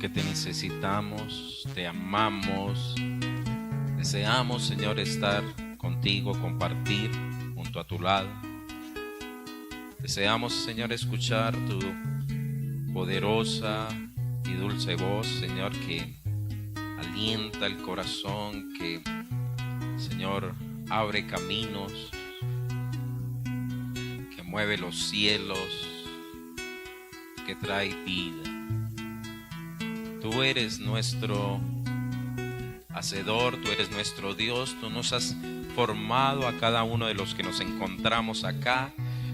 porque te necesitamos, te amamos. Deseamos, Señor, estar contigo, compartir junto a tu lado. Deseamos, Señor, escuchar tu poderosa y dulce voz, Señor, que alienta el corazón, que, Señor, abre caminos, que mueve los cielos, que trae vida. Tú eres nuestro Hacedor, tú eres nuestro Dios, tú nos has formado a cada uno de los que nos encontramos acá.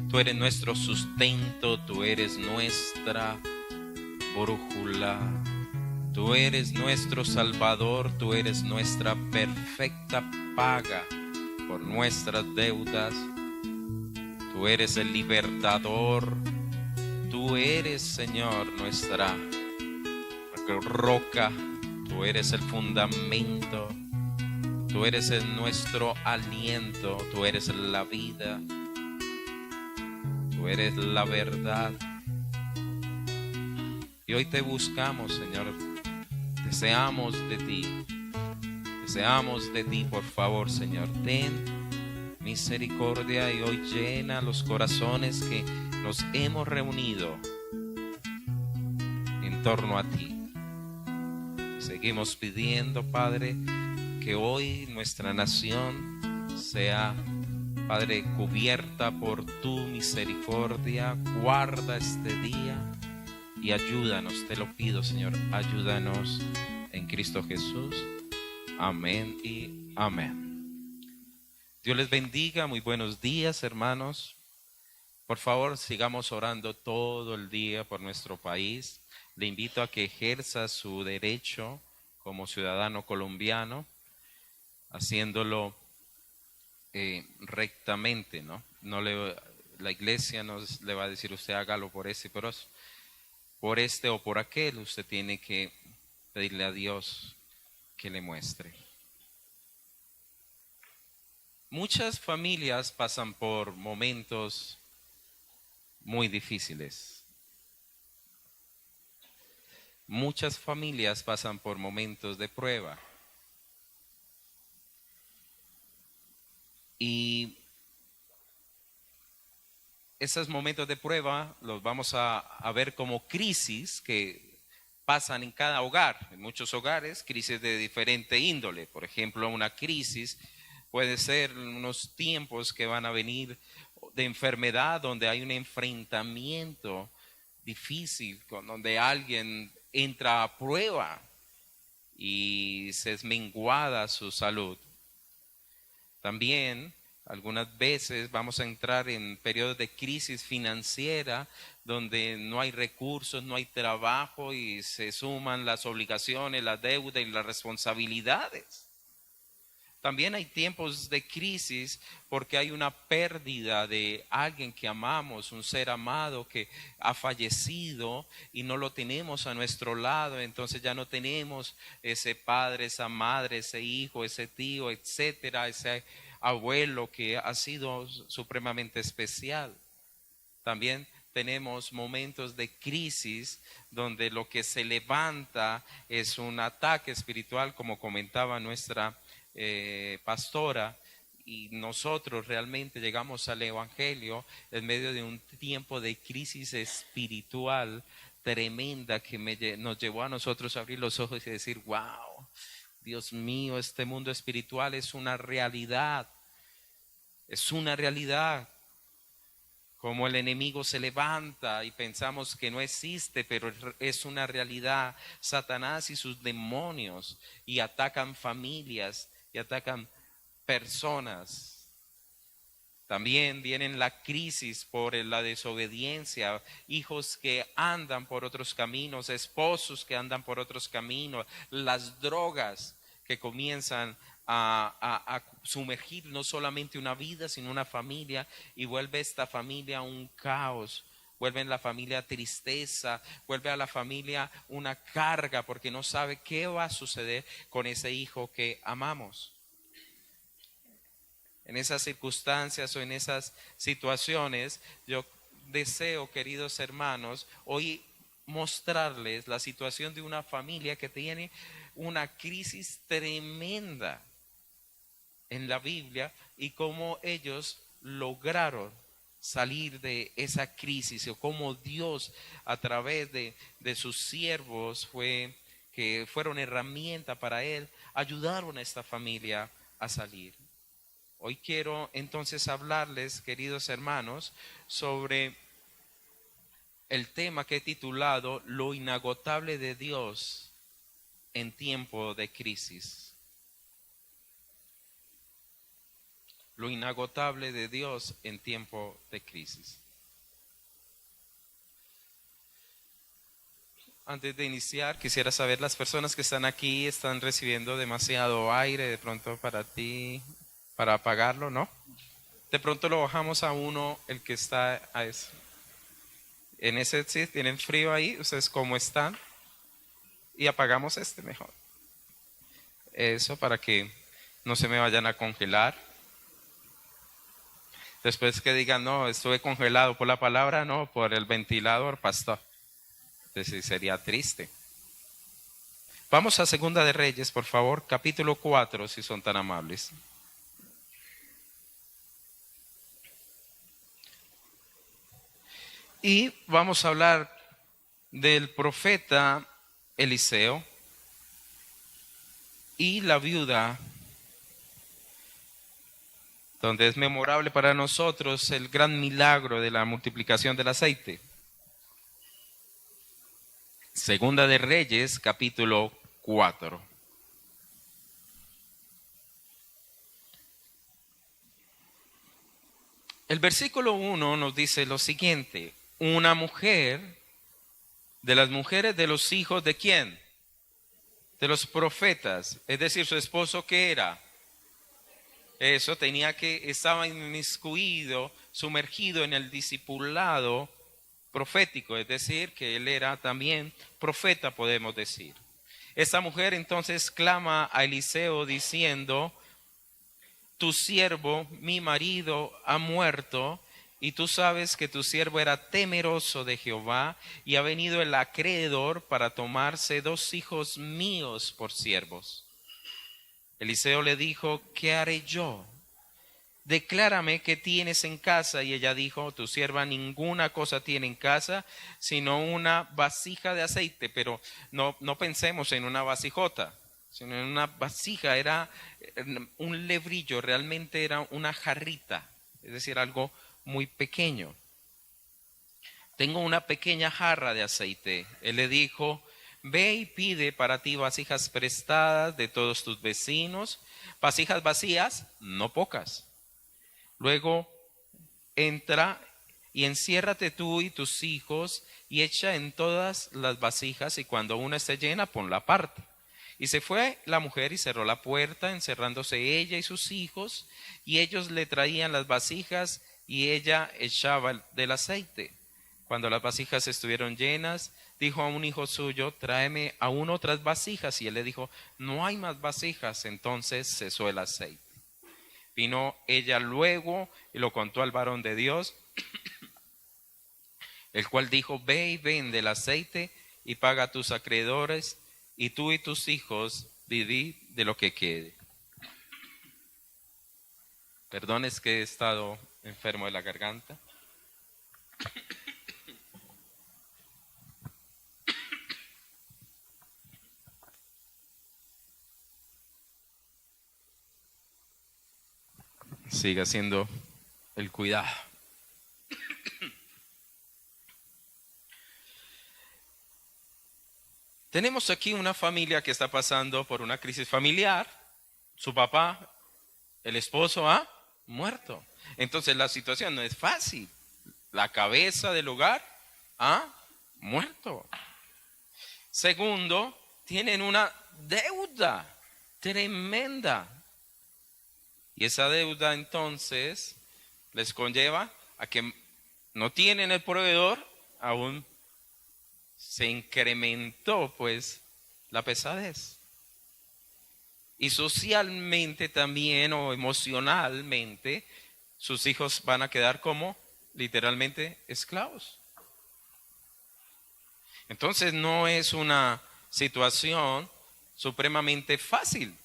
Tú eres nuestro sustento, tú eres nuestra brújula, tú eres nuestro Salvador, tú eres nuestra perfecta paga por nuestras deudas. Tú eres el libertador, tú eres, Señor, nuestra roca. Tú eres el fundamento, tú eres nuestro aliento, tú eres la vida, tú eres la verdad. Y hoy te buscamos, Señor, deseamos de ti, por favor, Señor, ten misericordia y hoy llena los corazones que nos hemos reunido en torno a ti. Seguimos pidiendo, Padre, que hoy nuestra nación sea, Padre, cubierta por tu misericordia. Guarda este día y ayúdanos, te lo pido, Señor, ayúdanos en Cristo Jesús. Amén y amén. Dios les bendiga, muy buenos días, hermanos. Por favor, sigamos orando todo el día por nuestro país. Le invito a que ejerza su derecho como ciudadano colombiano, haciéndolo rectamente, ¿no? La iglesia no le va a decir usted hágalo por por este o por aquel. Usted tiene que pedirle a Dios que le muestre. Muchas familias pasan por momentos muy difíciles. Muchas familias pasan por momentos de prueba. Y esos momentos de prueba los vamos a ver como crisis que pasan en cada hogar. En muchos hogares, crisis de diferente índole. Por ejemplo, una crisis puede ser unos tiempos que van a venir de enfermedad, donde hay un enfrentamiento difícil, donde alguien entra a prueba y se es menguada su salud. También algunas veces vamos a entrar en periodos de crisis financiera donde no hay recursos, no hay trabajo y se suman las obligaciones, la deuda y las responsabilidades. También hay tiempos de crisis porque hay una pérdida de alguien que amamos, un ser amado que ha fallecido y no lo tenemos a nuestro lado. Entonces ya no tenemos ese padre, esa madre, ese hijo, ese tío, etcétera, ese abuelo que ha sido supremamente especial. También tenemos momentos de crisis donde lo que se levanta es un ataque espiritual, como comentaba nuestra pastora, y nosotros realmente llegamos al Evangelio en medio de un tiempo de crisis espiritual tremenda que nos llevó a nosotros a abrir los ojos y decir, wow, Dios mío, este mundo espiritual es una realidad, como el enemigo se levanta y pensamos que no existe, pero es una realidad. Satanás y sus demonios y atacan familias y atacan personas. También vienen la crisis por la desobediencia, hijos que andan por otros caminos, esposos que andan por otros caminos, las drogas que comienzan a sumergir no solamente una vida, sino una familia, y vuelve esta familia un caos. Vuelve en la familia tristeza, vuelve a la familia una carga porque no sabe qué va a suceder con ese hijo que amamos. En esas circunstancias o en esas situaciones, yo deseo, queridos hermanos, hoy mostrarles la situación de una familia que tiene una crisis tremenda en la Biblia y cómo ellos lograron salir de esa crisis o cómo Dios a través de sus siervos que fueron herramienta para él, ayudaron a esta familia a salir. Hoy quiero entonces hablarles, queridos hermanos, sobre el tema que he titulado Lo inagotable de Dios en tiempo de crisis. Lo inagotable de Dios en tiempo de crisis. Antes de iniciar, quisiera saber, las personas que están aquí están recibiendo demasiado aire de pronto para ti, para apagarlo, ¿no? De pronto lo bajamos a uno, el que está a eso. En ese, sí, tienen frío ahí, ustedes cómo están. Y apagamos este mejor. Eso para que no se me vayan a congelar. Después que digan, no, estuve congelado por la palabra, no, por el ventilador, pastor. Entonces sería triste. Vamos a Segunda de Reyes, por favor, capítulo 4, si son tan amables. Y vamos a hablar del profeta Eliseo y la viuda, donde es memorable para nosotros el gran milagro de la multiplicación del aceite. Segunda de Reyes, capítulo 4. El versículo 1 nos dice lo siguiente: una mujer de las mujeres de los hijos de ¿quién? De los profetas, es decir, su esposo, ¿qué era? Eso estaba inmiscuido, sumergido en el discipulado profético, es decir, que él era también profeta, podemos decir. Esta mujer entonces clama a Eliseo diciendo: tu siervo, mi marido, ha muerto, y tú sabes que tu siervo era temeroso de Jehová, y ha venido el acreedor para tomarse 2 hijos míos por siervos. Eliseo le dijo: ¿qué haré yo? Declárame qué tienes en casa. Y ella dijo: tu sierva ninguna cosa tiene en casa, sino una vasija de aceite. Pero no pensemos en una vasijota, sino en una vasija. Era un lebrillo, realmente era una jarrita, es decir, algo muy pequeño. Tengo una pequeña jarra de aceite. Él le dijo: ve y pide para ti vasijas prestadas de todos tus vecinos, vasijas vacías, no pocas. Luego entra y enciérrate tú y tus hijos y echa en todas las vasijas, y cuando una esté llena, ponla aparte. Y se fue la mujer y cerró la puerta, encerrándose ella y sus hijos, y ellos le traían las vasijas y ella echaba del aceite. Cuando las vasijas estuvieron llenas, dijo a un hijo suyo: tráeme aún otras vasijas. Y él le dijo: no hay más vasijas. Entonces cesó el aceite. Vino ella luego y lo contó al varón de Dios, el cual dijo: ve y vende el aceite y paga a tus acreedores, y tú y tus hijos vivid de lo que quede. Perdón, es que he estado enfermo de la garganta. Siga haciendo el cuidado. Tenemos aquí una familia que está pasando por una crisis familiar. Su papá, el esposo, ha muerto. Entonces la situación no es fácil. La cabeza del hogar ha muerto. Segundo, tienen una deuda tremenda. Y esa deuda entonces les conlleva a que no tienen el proveedor, aún se incrementó pues la pesadez. Y socialmente también, o emocionalmente, sus hijos van a quedar como literalmente esclavos. Entonces no es una situación supremamente fácil.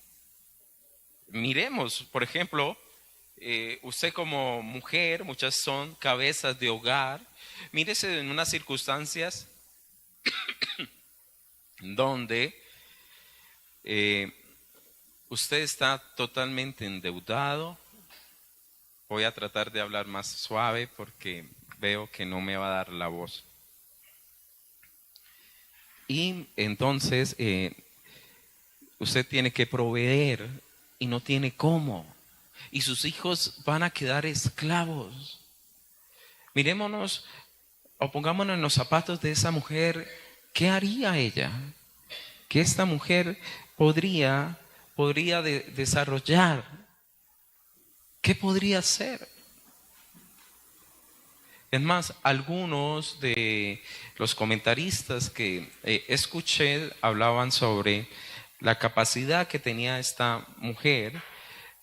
Miremos, por ejemplo, usted como mujer, muchas son cabezas de hogar, mírese en unas circunstancias donde usted está totalmente endeudado. Voy a tratar de hablar más suave porque veo que no me va a dar la voz. Y entonces usted tiene que proveer y no tiene cómo. Y sus hijos van a quedar esclavos. Mirémonos o pongámonos en los zapatos de esa mujer. ¿Qué haría ella? ¿Qué esta mujer podría desarrollar? ¿Qué podría hacer? Es más, algunos de los comentaristas que escuché hablaban sobre la capacidad que tenía esta mujer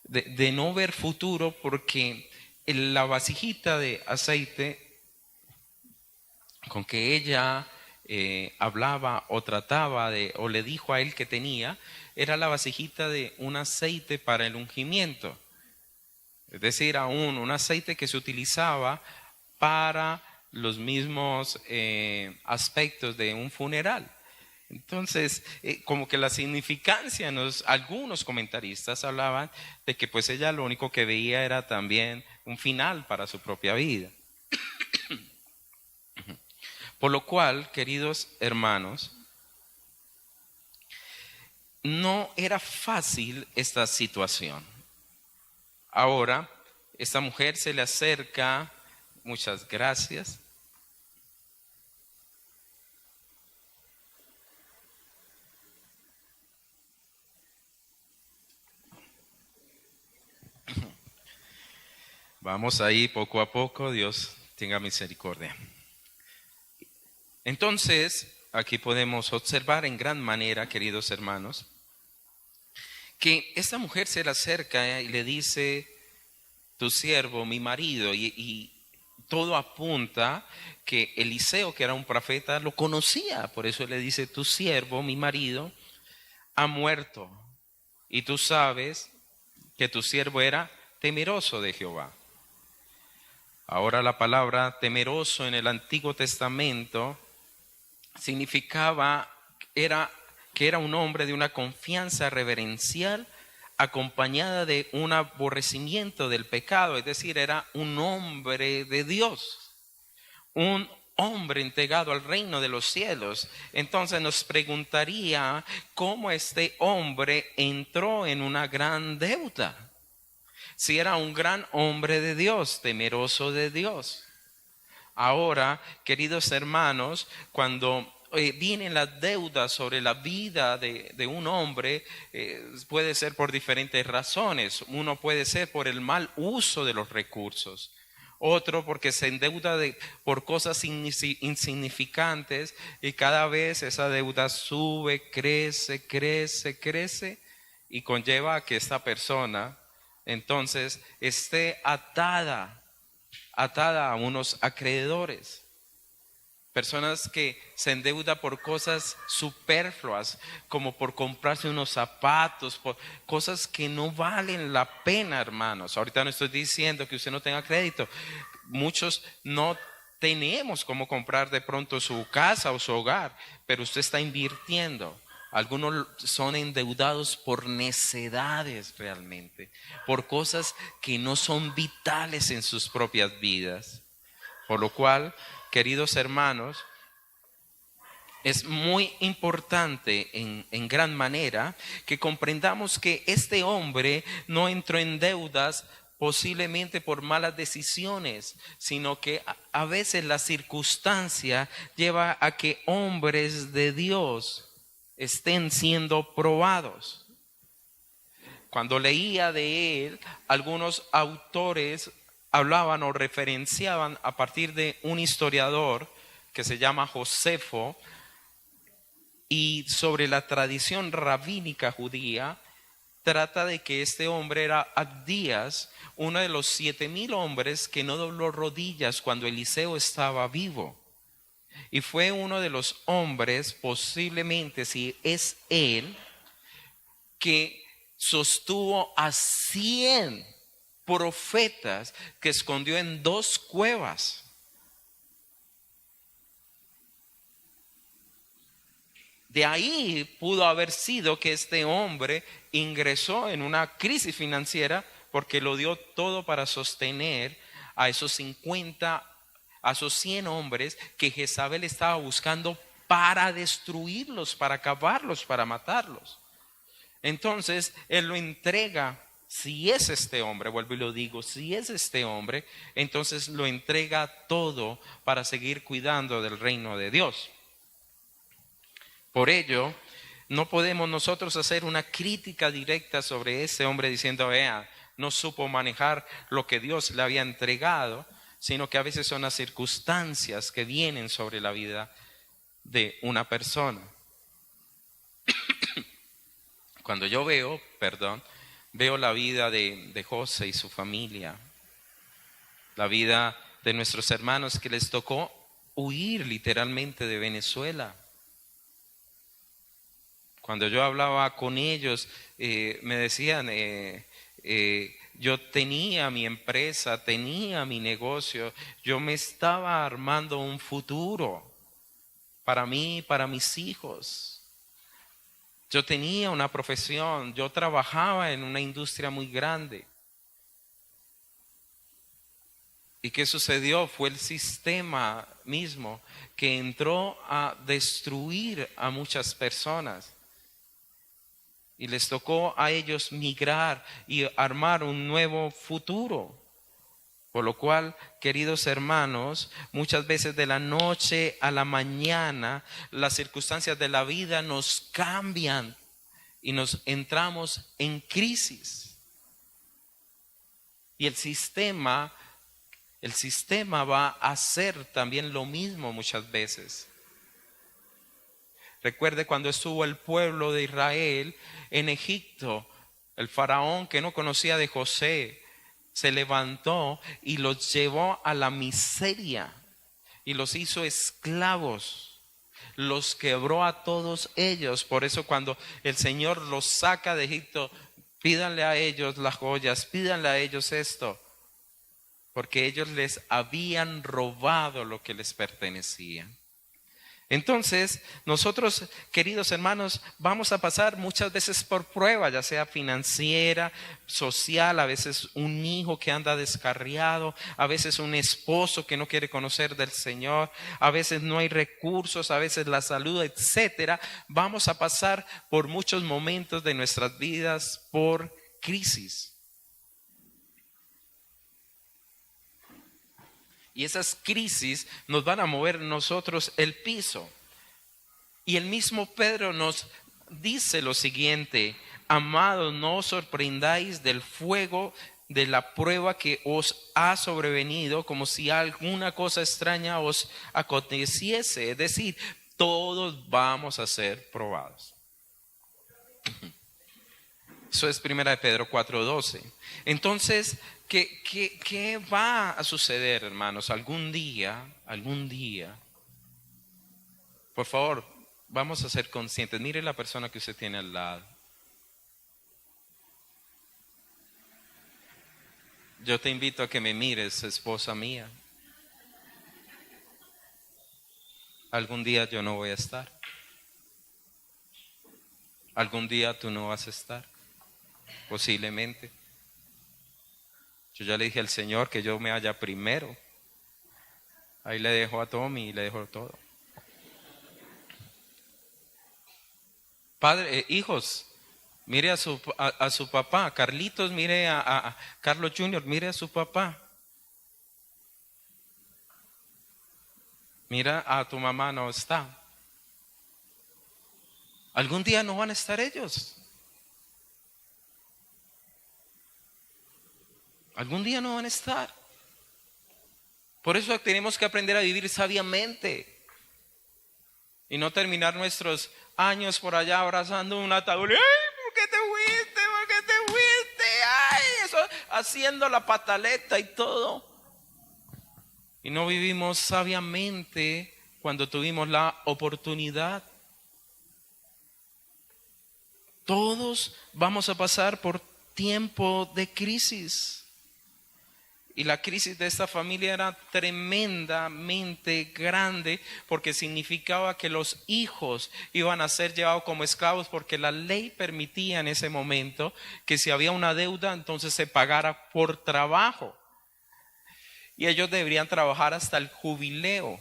de no ver futuro, porque la vasijita de aceite con que ella hablaba o trataba o le dijo a él que tenía, era la vasijita de un aceite para el ungimiento. Es decir, aún un aceite que se utilizaba para los mismos aspectos de un funeral. Entonces, como que la significancia, algunos comentaristas hablaban de que pues ella lo único que veía era también un final para su propia vida. Por lo cual, queridos hermanos, no era fácil esta situación. Ahora, esta mujer se le acerca, muchas gracias. Vamos ahí poco a poco, Dios tenga misericordia. Entonces, aquí podemos observar en gran manera, queridos hermanos, que esta mujer se le acerca y le dice, tu siervo, mi marido, y todo apunta que Eliseo, que era un profeta, lo conocía. Por eso le dice, tu siervo, mi marido, ha muerto. Y tú sabes que tu siervo era temeroso de Jehová. Ahora la palabra temeroso en el Antiguo Testamento significaba que era un hombre de una confianza reverencial acompañada de un aborrecimiento del pecado, es decir, era un hombre de Dios, un hombre entregado al reino de los cielos. Entonces nos preguntaría cómo este hombre entró en una gran deuda, si era un gran hombre de Dios, temeroso de Dios. Ahora, queridos hermanos, cuando vienen las deudas sobre la vida de un hombre, puede ser por diferentes razones. Uno puede ser por el mal uso de los recursos. Otro porque se endeuda por cosas insignificantes y cada vez esa deuda sube, crece y conlleva a que esta persona entonces esté atada a unos acreedores. Personas que se endeudan por cosas superfluas, como por comprarse unos zapatos, por cosas que no valen la pena, hermanos. Ahorita no estoy diciendo que usted no tenga crédito. Muchos no tenemos cómo comprar de pronto su casa o su hogar, pero usted está invirtiendo. Algunos son endeudados por necedades realmente, por cosas que no son vitales en sus propias vidas. Por lo cual, queridos hermanos, es muy importante en gran manera que comprendamos que este hombre no entró en deudas posiblemente por malas decisiones, sino que a veces la circunstancia lleva a que hombres de Dios estén siendo probados. Cuando leía de él, algunos autores hablaban o referenciaban a partir de un historiador que se llama Josefo, y sobre la tradición rabínica judía, trata de que este hombre era Abdías, uno de los 7,000 hombres que no dobló rodillas cuando Eliseo estaba vivo. Y fue uno de los hombres, posiblemente si es él, que sostuvo a 100 profetas que escondió en 2 cuevas. De ahí pudo haber sido que este hombre ingresó en una crisis financiera porque lo dio todo para sostener a esos 50, a esos 100 hombres que Jezabel estaba buscando para destruirlos, para acabarlos, para matarlos. Entonces, él lo entrega, si es este hombre, vuelvo y lo digo, si es este hombre, entonces lo entrega todo para seguir cuidando del reino de Dios. Por ello, no podemos nosotros hacer una crítica directa sobre ese hombre diciendo, vea, no supo manejar lo que Dios le había entregado, sino que a veces son las circunstancias que vienen sobre la vida de una persona. Cuando yo veo la vida de José y su familia, la vida de nuestros hermanos que les tocó huir literalmente de Venezuela. Cuando yo hablaba con ellos, me decían, yo tenía mi empresa, tenía mi negocio, yo me estaba armando un futuro para mí, para mis hijos. Yo tenía una profesión, yo trabajaba en una industria muy grande. ¿Y qué sucedió? Fue el sistema mismo que entró a destruir a muchas personas. Y les tocó a ellos migrar y armar un nuevo futuro. Por lo cual, queridos hermanos, muchas veces de la noche a la mañana, las circunstancias de la vida nos cambian y nos entramos en crisis. Y el sistema va a hacer también lo mismo muchas veces. Recuerde cuando estuvo el pueblo de Israel en Egipto, el faraón que no conocía de José, se levantó y los llevó a la miseria y los hizo esclavos, los quebró a todos ellos. Por eso cuando el Señor los saca de Egipto, pídanle a ellos las joyas, pídanle a ellos esto, porque ellos les habían robado lo que les pertenecía. Entonces, nosotros, queridos hermanos, vamos a pasar muchas veces por prueba, ya sea financiera, social, a veces un hijo que anda descarriado, a veces un esposo que no quiere conocer del Señor, a veces no hay recursos, a veces la salud, etcétera. Vamos a pasar por muchos momentos de nuestras vidas por crisis. Y esas crisis nos van a mover nosotros el piso. Y el mismo Pedro nos dice lo siguiente: amados, no os sorprendáis del fuego de la prueba que os ha sobrevenido, como si alguna cosa extraña os aconteciese. Es decir, todos vamos a ser probados. Eso es 1 Pedro 4:12. Entonces, ¿qué va a suceder, hermanos? Algún día, por favor, vamos a ser conscientes. Mire la persona que usted tiene al lado. Yo te invito a que me mires, esposa mía. Algún día yo no voy a estar. Algún día tú no vas a estar. Posiblemente. Yo ya le dije al Señor que yo me haya primero. Ahí le dejo a Tommy y le dejo todo. Padre, hijos, mire a su papá. Carlitos, mire a Carlos Jr., mire a su papá. Mira, a tu mamá no está. Algún día no van a estar ellos. Algún día no van a estar. Por eso tenemos que aprender a vivir sabiamente y no terminar nuestros años por allá abrazando un ataúd. ¡Ay, por qué te fuiste! ¿Por qué te fuiste? ¡Ay! Eso, haciendo la pataleta y todo. Y no vivimos sabiamente cuando tuvimos la oportunidad. Todos vamos a pasar por tiempo de crisis. Y la crisis de esta familia era tremendamente grande porque significaba que los hijos iban a ser llevados como esclavos, porque la ley permitía en ese momento que si había una deuda, entonces se pagara por trabajo. Y ellos deberían trabajar hasta el jubileo.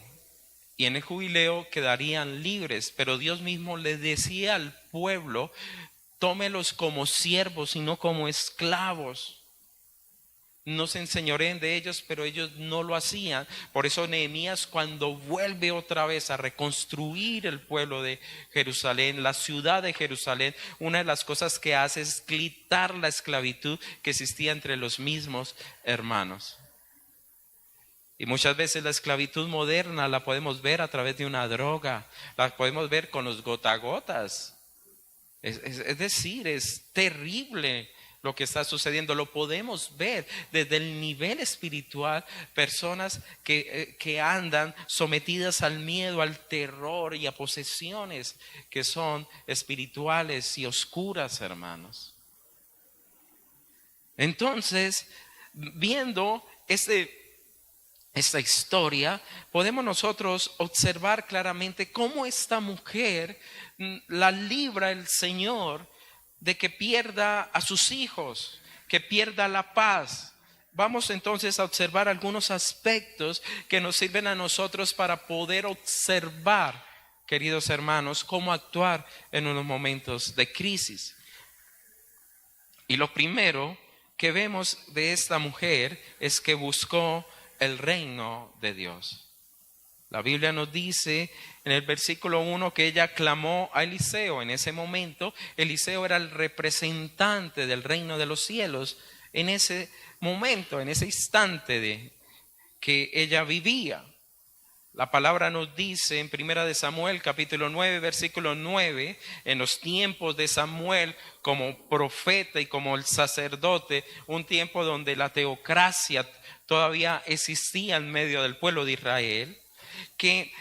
Y en el jubileo quedarían libres. Pero Dios mismo le decía al pueblo: tómelos como siervos y no como esclavos. No se enseñoreen de ellos, pero ellos no lo hacían. Por eso Nehemías, cuando vuelve otra vez a reconstruir el pueblo de Jerusalén, la ciudad de Jerusalén, una de las cosas que hace es quitar la esclavitud que existía entre los mismos hermanos. Y muchas veces la esclavitud moderna la podemos ver a través de una droga, la podemos ver con los gotagotas. Es decir, es terrible lo que está sucediendo. Lo podemos ver desde el nivel espiritual, personas que andan sometidas al miedo, al terror y a posesiones que son espirituales y oscuras, hermanos. Entonces, viendo esta historia, podemos nosotros observar claramente cómo esta mujer la libra el Señor de que pierda a sus hijos, que pierda la paz. Vamos entonces a observar algunos aspectos que nos sirven a nosotros para poder observar, queridos hermanos, cómo actuar en unos momentos de crisis. Y lo primero que vemos de esta mujer es que buscó el reino de Dios. La Biblia nos dice en el versículo 1 que ella clamó a Eliseo. En ese momento, Eliseo era el representante del reino de los cielos. En ese momento, en ese instante de que ella vivía. La palabra nos dice en 1 de Samuel, capítulo 9, versículo 9, en los tiempos de Samuel como profeta y como el sacerdote, un tiempo donde la teocracia todavía existía en medio del pueblo de Israel, que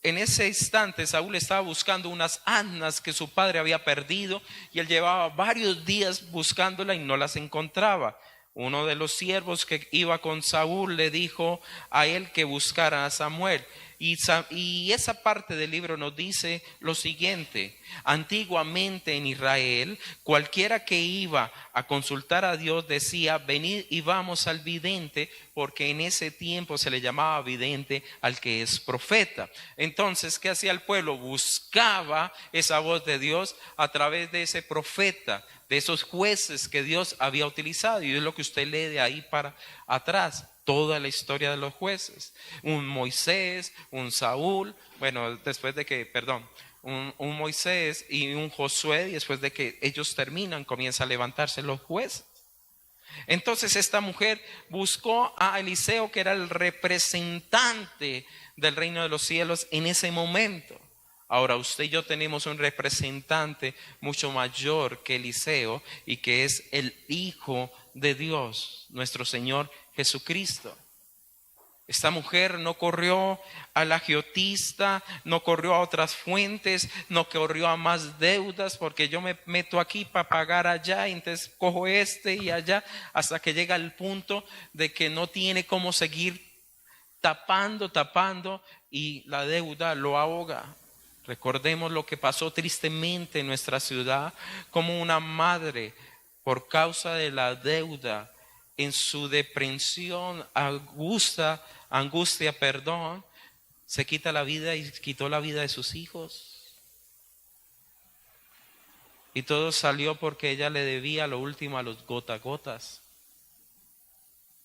en ese instante Saúl estaba buscando unas asnas que su padre había perdido y él llevaba varios días buscándola y no las encontraba. Uno de los siervos que iba con Saúl le dijo a él que buscara a Samuel. Y esa parte del libro nos dice lo siguiente: antiguamente en Israel, cualquiera que iba a consultar a Dios decía: venid y vamos al vidente, porque en ese tiempo se le llamaba vidente al que es profeta. Entonces, ¿qué hacía el pueblo? Buscaba esa voz de Dios a través de ese profeta, de esos jueces que Dios había utilizado. Y es lo que usted lee de ahí para atrás. Toda la historia de los jueces, un Moisés, un Saúl, bueno, después de que, un Moisés y un Josué, y después de que ellos terminan, comienza a levantarse los jueces. Entonces esta mujer buscó a Eliseo, que era el representante del reino de los cielos en ese momento. Ahora usted y yo tenemos un representante mucho mayor que Eliseo, y que es el Hijo de Dios, nuestro Señor Jesucristo. Esta mujer no corrió al agiotista, no corrió a otras fuentes, no corrió a más deudas, porque yo me meto aquí para pagar allá, y entonces cojo este y allá, hasta que llega el punto de que no tiene cómo seguir tapando, y la deuda lo ahoga. Recordemos lo que pasó tristemente en nuestra ciudad, como una madre, por causa de la deuda, en su depresión, angustia, se quita la vida y quitó la vida de sus hijos. Y todo salió porque ella le debía lo último a los gotas.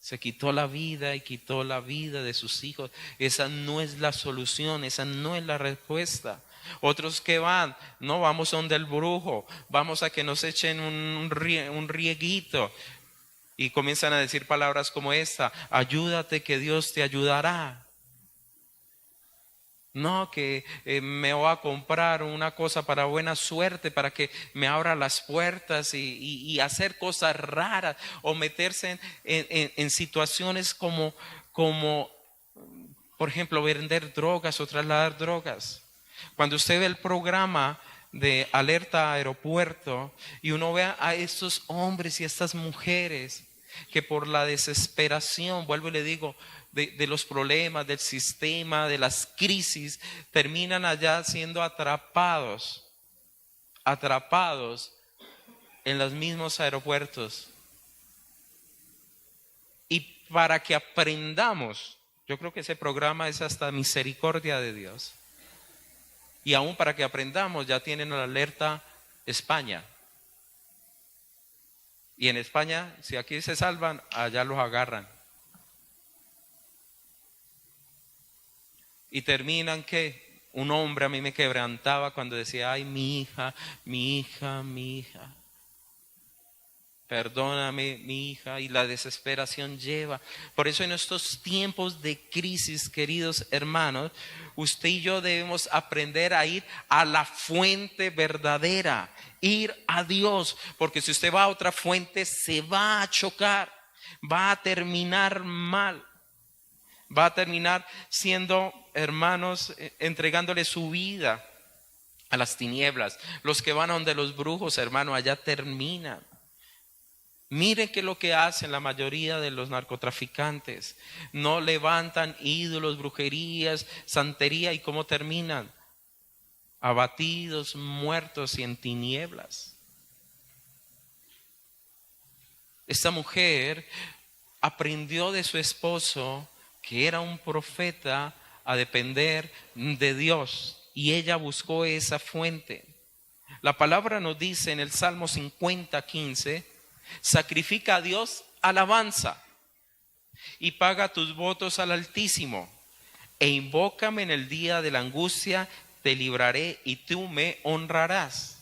Se quitó la vida y quitó la vida de sus hijos. Esa no es la solución, esa no es la respuesta. Otros que no vamos donde el brujo, vamos a que nos echen un rieguito. Y comienzan a decir palabras como esta: ayúdate que Dios te ayudará. No, que me voy a comprar una cosa para buena suerte, para que me abra las puertas, y hacer cosas raras, o meterse en situaciones como por ejemplo, vender drogas o trasladar drogas. Cuando usted ve el programa de Alerta Aeropuerto y uno ve a estos hombres y estas mujeres que por la desesperación, vuelvo y le digo, de los problemas del sistema, de las crisis, terminan allá siendo atrapados en los mismos aeropuertos. Y para que aprendamos, yo creo que ese programa es hasta misericordia de Dios. Y aún para que aprendamos, ya tienen la alerta España. Y en España, si aquí se salvan, allá los agarran. Y terminan que un hombre a mí me quebrantaba cuando decía, ay, mi hija, mi hija, mi hija. Perdóname, mi hija, y la desesperación lleva. Por eso en estos tiempos de crisis, queridos hermanos, usted y yo debemos aprender a ir a la fuente verdadera, ir a Dios, porque si usted va a otra fuente se va a chocar, va a terminar mal, va a terminar siendo, hermanos, entregándole su vida a las tinieblas. Los que van a donde los brujos, hermano, allá terminan. Miren qué es lo que hacen la mayoría de los narcotraficantes. No levantan ídolos, brujerías, santería, y cómo terminan abatidos, muertos y en tinieblas. Esta mujer aprendió de su esposo, que era un profeta, a depender de Dios, y ella buscó esa fuente. La palabra nos dice en el Salmo 50:15, sacrifica a Dios alabanza y paga tus votos al Altísimo, e invócame en el día de la angustia, te libraré y tú me honrarás.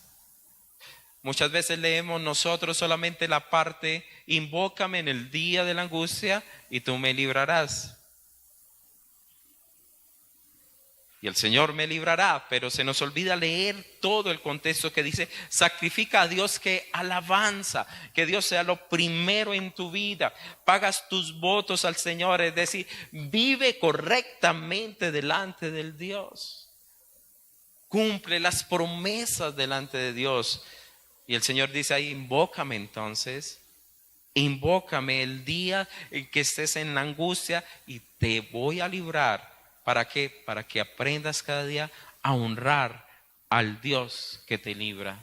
Muchas veces leemos nosotros solamente la parte, invócame en el día de la angustia y tú me librarás. Y el Señor me librará, pero se nos olvida leer todo el contexto que dice, sacrifica a Dios que alabanza, que Dios sea lo primero en tu vida, pagas tus votos al Señor, es decir, vive correctamente delante del Dios, cumple las promesas delante de Dios. Y el Señor dice ahí, invócame entonces, invócame el día en que estés en la angustia y te voy a librar. ¿Para qué? Para que aprendas cada día a honrar al Dios que te libra.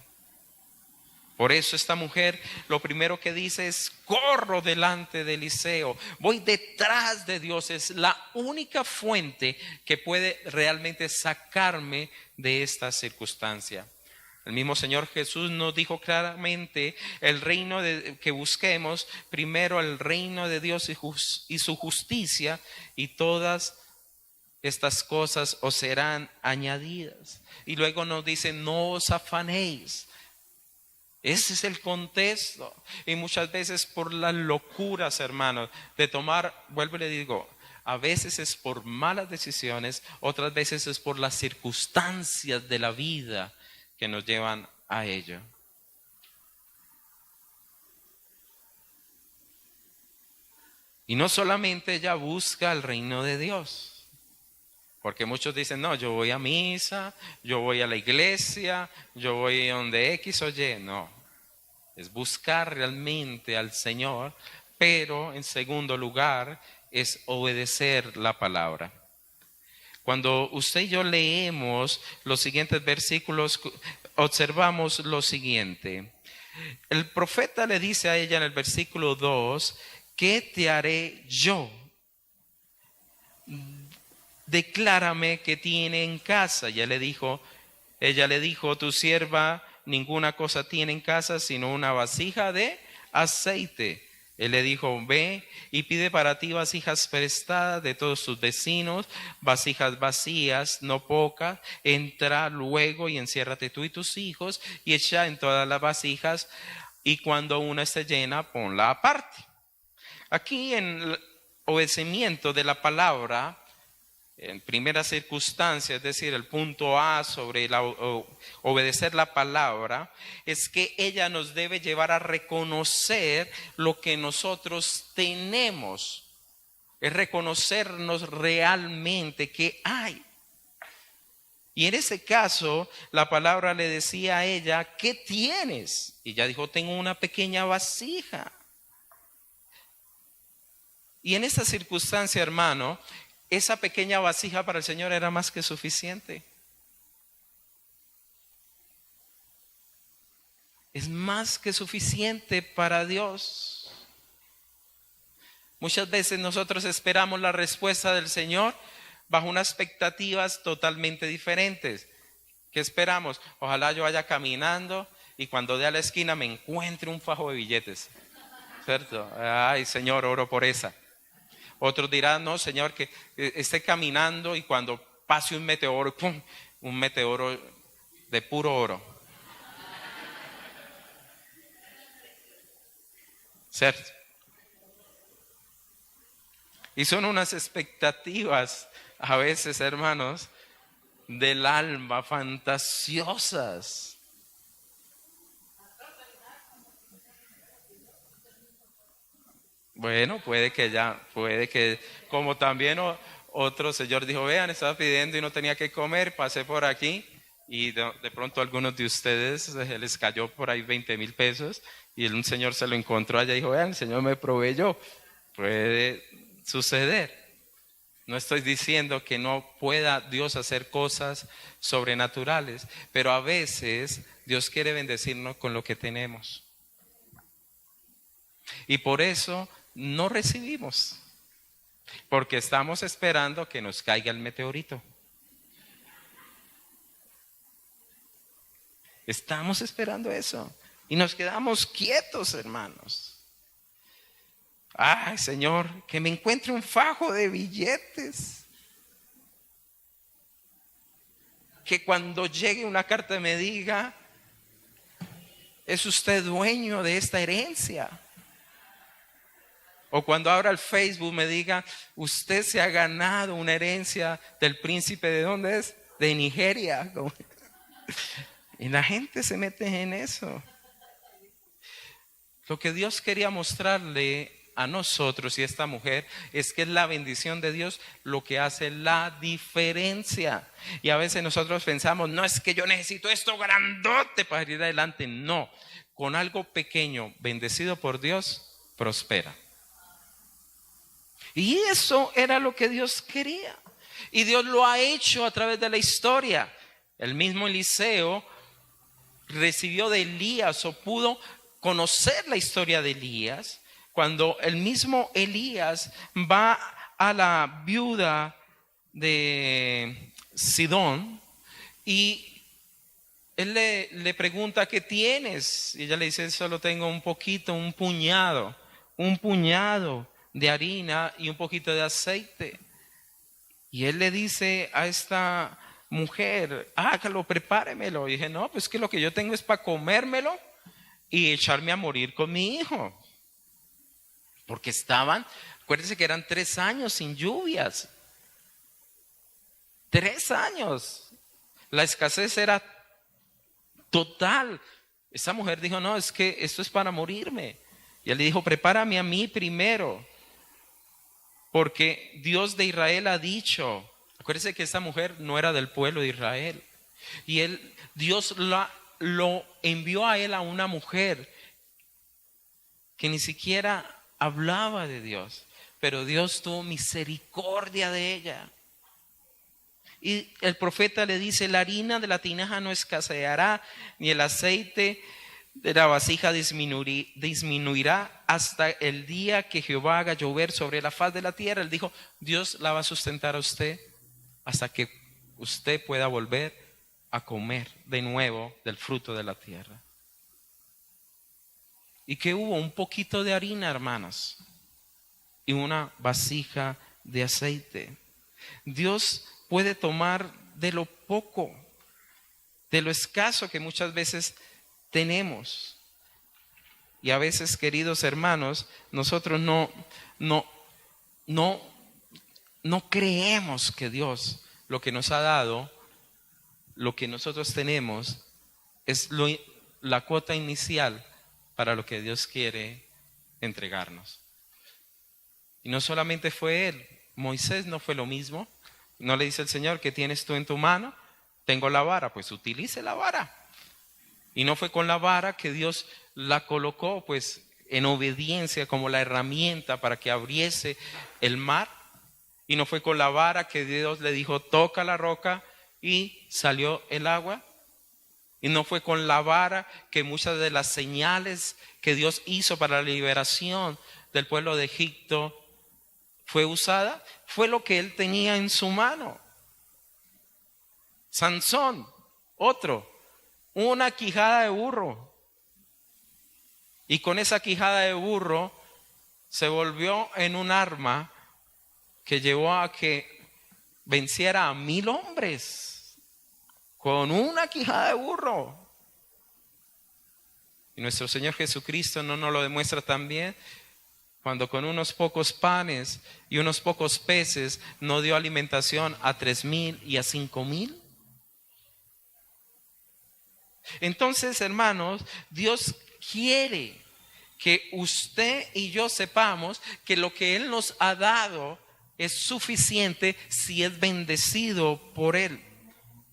Por eso esta mujer lo primero que dice es, corro delante de Eliseo, voy detrás de Dios, es la única fuente que puede realmente sacarme de esta circunstancia. El mismo Señor Jesús nos dijo claramente, el reino que busquemos, primero el reino de Dios y su justicia, y todas estas cosas os serán añadidas. Y luego nos dice, no os afanéis. Ese es el contexto. Y muchas veces por las locuras, hermanos, de tomar, vuelvo y le digo, a veces es por malas decisiones, otras veces es por las circunstancias de la vida que nos llevan a ello. Y no solamente ella busca el reino de Dios. Porque muchos dicen, no, yo voy a misa, yo voy a la iglesia, yo voy donde X o Y. No, es buscar realmente al Señor, pero en segundo lugar es obedecer la palabra. Cuando usted y yo leemos los siguientes versículos, observamos lo siguiente. El profeta le dice a ella en el versículo 2, ¿qué te haré yo? Declárame qué tiene en casa. Ella le dijo, tu sierva ninguna cosa tiene en casa sino una vasija de aceite. Él le dijo, ve y pide para ti vasijas prestadas de todos tus vecinos, vasijas vacías, no pocas. Entra luego y enciérrate tú y tus hijos y echa en todas las vasijas, y cuando una esté llena, ponla aparte. Aquí en el obedecimiento de la palabra, en primera circunstancia, es decir, el punto A sobre obedecer la palabra, es que ella nos debe llevar a reconocer lo que nosotros tenemos. es reconocernos realmente que hay. Y en ese caso, la palabra le decía a ella, ¿qué tienes? Y ella dijo, tengo una pequeña vasija. Y en esa circunstancia, hermano, esa pequeña vasija para el Señor era más que suficiente. Es más que suficiente para Dios. Muchas veces nosotros esperamos la respuesta del Señor bajo unas expectativas totalmente diferentes. ¿Qué esperamos? Ojalá yo vaya caminando y cuando dé a la esquina me encuentre un fajo de billetes. ¿Cierto? Ay, Señor, oro por esa. Otros dirán, no, Señor, que esté caminando y cuando pase un meteoro, ¡pum!, un meteoro de puro oro. ¿Cierto? Y son unas expectativas, a veces, hermanos, del alma, fantasiosas. Bueno, puede que, como también otro señor dijo, vean, estaba pidiendo y no tenía que comer, pasé por aquí y de pronto a algunos de ustedes les cayó por ahí 20,000 pesos y un señor se lo encontró allá y dijo, vean, el Señor me proveyó. Puede suceder. No estoy diciendo que no pueda Dios hacer cosas sobrenaturales, pero a veces Dios quiere bendecirnos con lo que tenemos. Y por eso no recibimos, porque estamos esperando que nos caiga el meteorito. Estamos esperando eso y nos quedamos quietos, hermanos. Ay, Señor, que me encuentre un fajo de billetes. Que cuando llegue una carta me diga, ¿es usted dueño de esta herencia? O cuando abra el Facebook me diga, usted se ha ganado una herencia del príncipe, ¿de dónde es? De Nigeria. Y la gente se mete en eso. Lo que Dios quería mostrarle a nosotros y a esta mujer es que es la bendición de Dios lo que hace la diferencia. Y a veces nosotros pensamos, no es que yo necesito esto grandote para ir adelante. No, con algo pequeño, bendecido por Dios, prospera. Y eso era lo que Dios quería. Y Dios lo ha hecho a través de la historia. El mismo Eliseo recibió de Elías o pudo conocer la historia de Elías cuando el mismo Elías va a la viuda de Sidón y él le pregunta, ¿qué tienes? Y ella le dice, solo tengo un poquito, un puñado de harina y un poquito de aceite. Y él le dice a esta mujer, hágalo, prepáremelo. Y dije, no, pues que lo que yo tengo es para comérmelo y echarme a morir con mi hijo. Porque acuérdense que eran 3 años sin lluvias. 3 años. La escasez era total. Esa mujer dijo, no, es que esto es para morirme. Y él le dijo, prepárame a mí primero. Porque Dios de Israel ha dicho, acuérdense que esa mujer no era del pueblo de Israel. Y Dios lo envió a él a una mujer que ni siquiera hablaba de Dios, pero Dios tuvo misericordia de ella. Y el profeta le dice, la harina de la tinaja no escaseará, ni el aceite de la vasija disminuirá hasta el día que Jehová haga llover sobre la faz de la tierra. Él dijo, Dios la va a sustentar a usted hasta que usted pueda volver a comer de nuevo del fruto de la tierra. ¿Y qué hubo? Un poquito de harina, hermanas, y una vasija de aceite. Dios puede tomar de lo poco, de lo escaso que muchas veces tenemos. Y a veces, queridos hermanos, nosotros no creemos que Dios lo que nos ha dado, lo que nosotros tenemos, es la cuota inicial para lo que Dios quiere entregarnos. Y no solamente fue él, Moisés no fue lo mismo. ¿No le dice el Señor, qué tienes tú en tu mano? Tengo la vara, pues utilice la vara. Y no fue con la vara que Dios la colocó pues en obediencia como la herramienta para que abriese el mar. Y no fue con la vara que Dios le dijo, toca la roca y salió el agua. Y no fue con la vara que muchas de las señales que Dios hizo para la liberación del pueblo de Egipto fue usada. Fue lo que él tenía en su mano. Sansón, otro, una quijada de burro. Y con esa quijada de burro se volvió en un arma que llevó a que venciera a 1000 hombres con una quijada de burro. Y nuestro Señor Jesucristo no nos lo demuestra también cuando con unos pocos panes y unos pocos peces no dio alimentación a 3000 y a 5000. Entonces, hermanos, Dios quiere que usted y yo sepamos que lo que Él nos ha dado es suficiente si es bendecido por Él.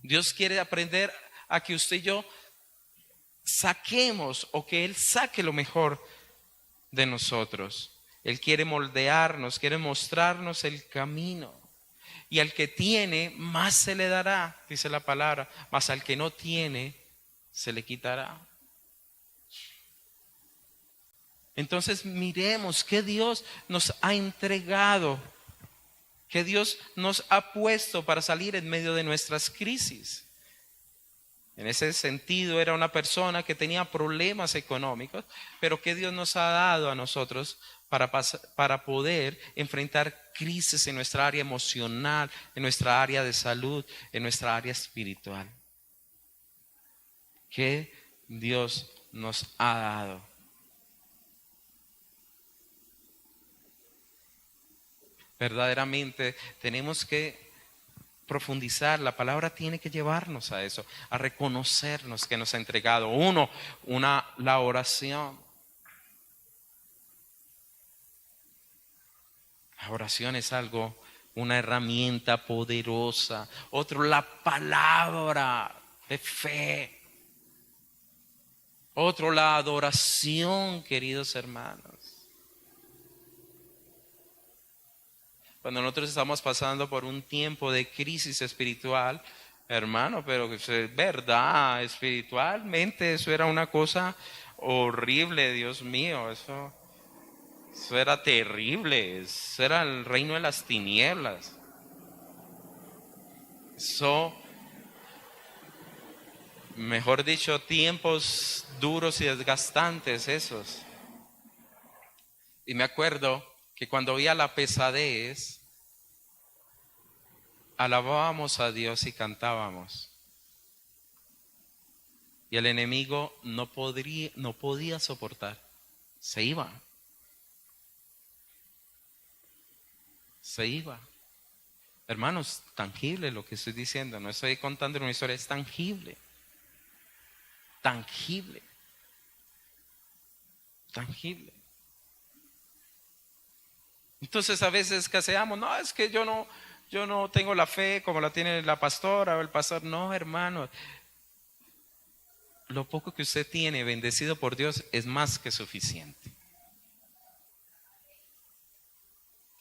Dios quiere aprender a que usted y yo saquemos o que Él saque lo mejor de nosotros. Él quiere moldearnos, quiere mostrarnos el camino. Y al que tiene, más se le dará, dice la palabra, mas al que no tiene, se le quitará. Entonces miremos que Dios nos ha entregado, que Dios nos ha puesto para salir en medio de nuestras crisis. En ese sentido era una persona que tenía problemas económicos, pero que Dios nos ha dado a nosotros para poder enfrentar crisis en nuestra área emocional, en nuestra área de salud, en nuestra área espiritual. Que Dios nos ha dado. Verdaderamente tenemos que profundizar, la palabra tiene que llevarnos a eso, a reconocernos que nos ha entregado. La oración. La oración es una herramienta poderosa. Otro, la palabra de fe. Otro, la adoración, queridos hermanos. Cuando nosotros estamos pasando por un tiempo de crisis espiritual, hermano, pero es verdad, espiritualmente eso era una cosa horrible, Dios mío, eso era terrible, eso era el reino de las tinieblas. Eso, mejor dicho, tiempos duros y desgastantes esos. Y me acuerdo que cuando había la pesadez, alabábamos a Dios y cantábamos. Y el enemigo no podía soportar. Se iba. Se iba. Hermanos, tangible lo que estoy diciendo. No estoy contando una historia, es tangible. Tangible. Tangible. Entonces a veces escaseamos, no, es que yo no tengo la fe como la tiene la pastora o el pastor. No, hermano, lo poco que usted tiene bendecido por Dios es más que suficiente.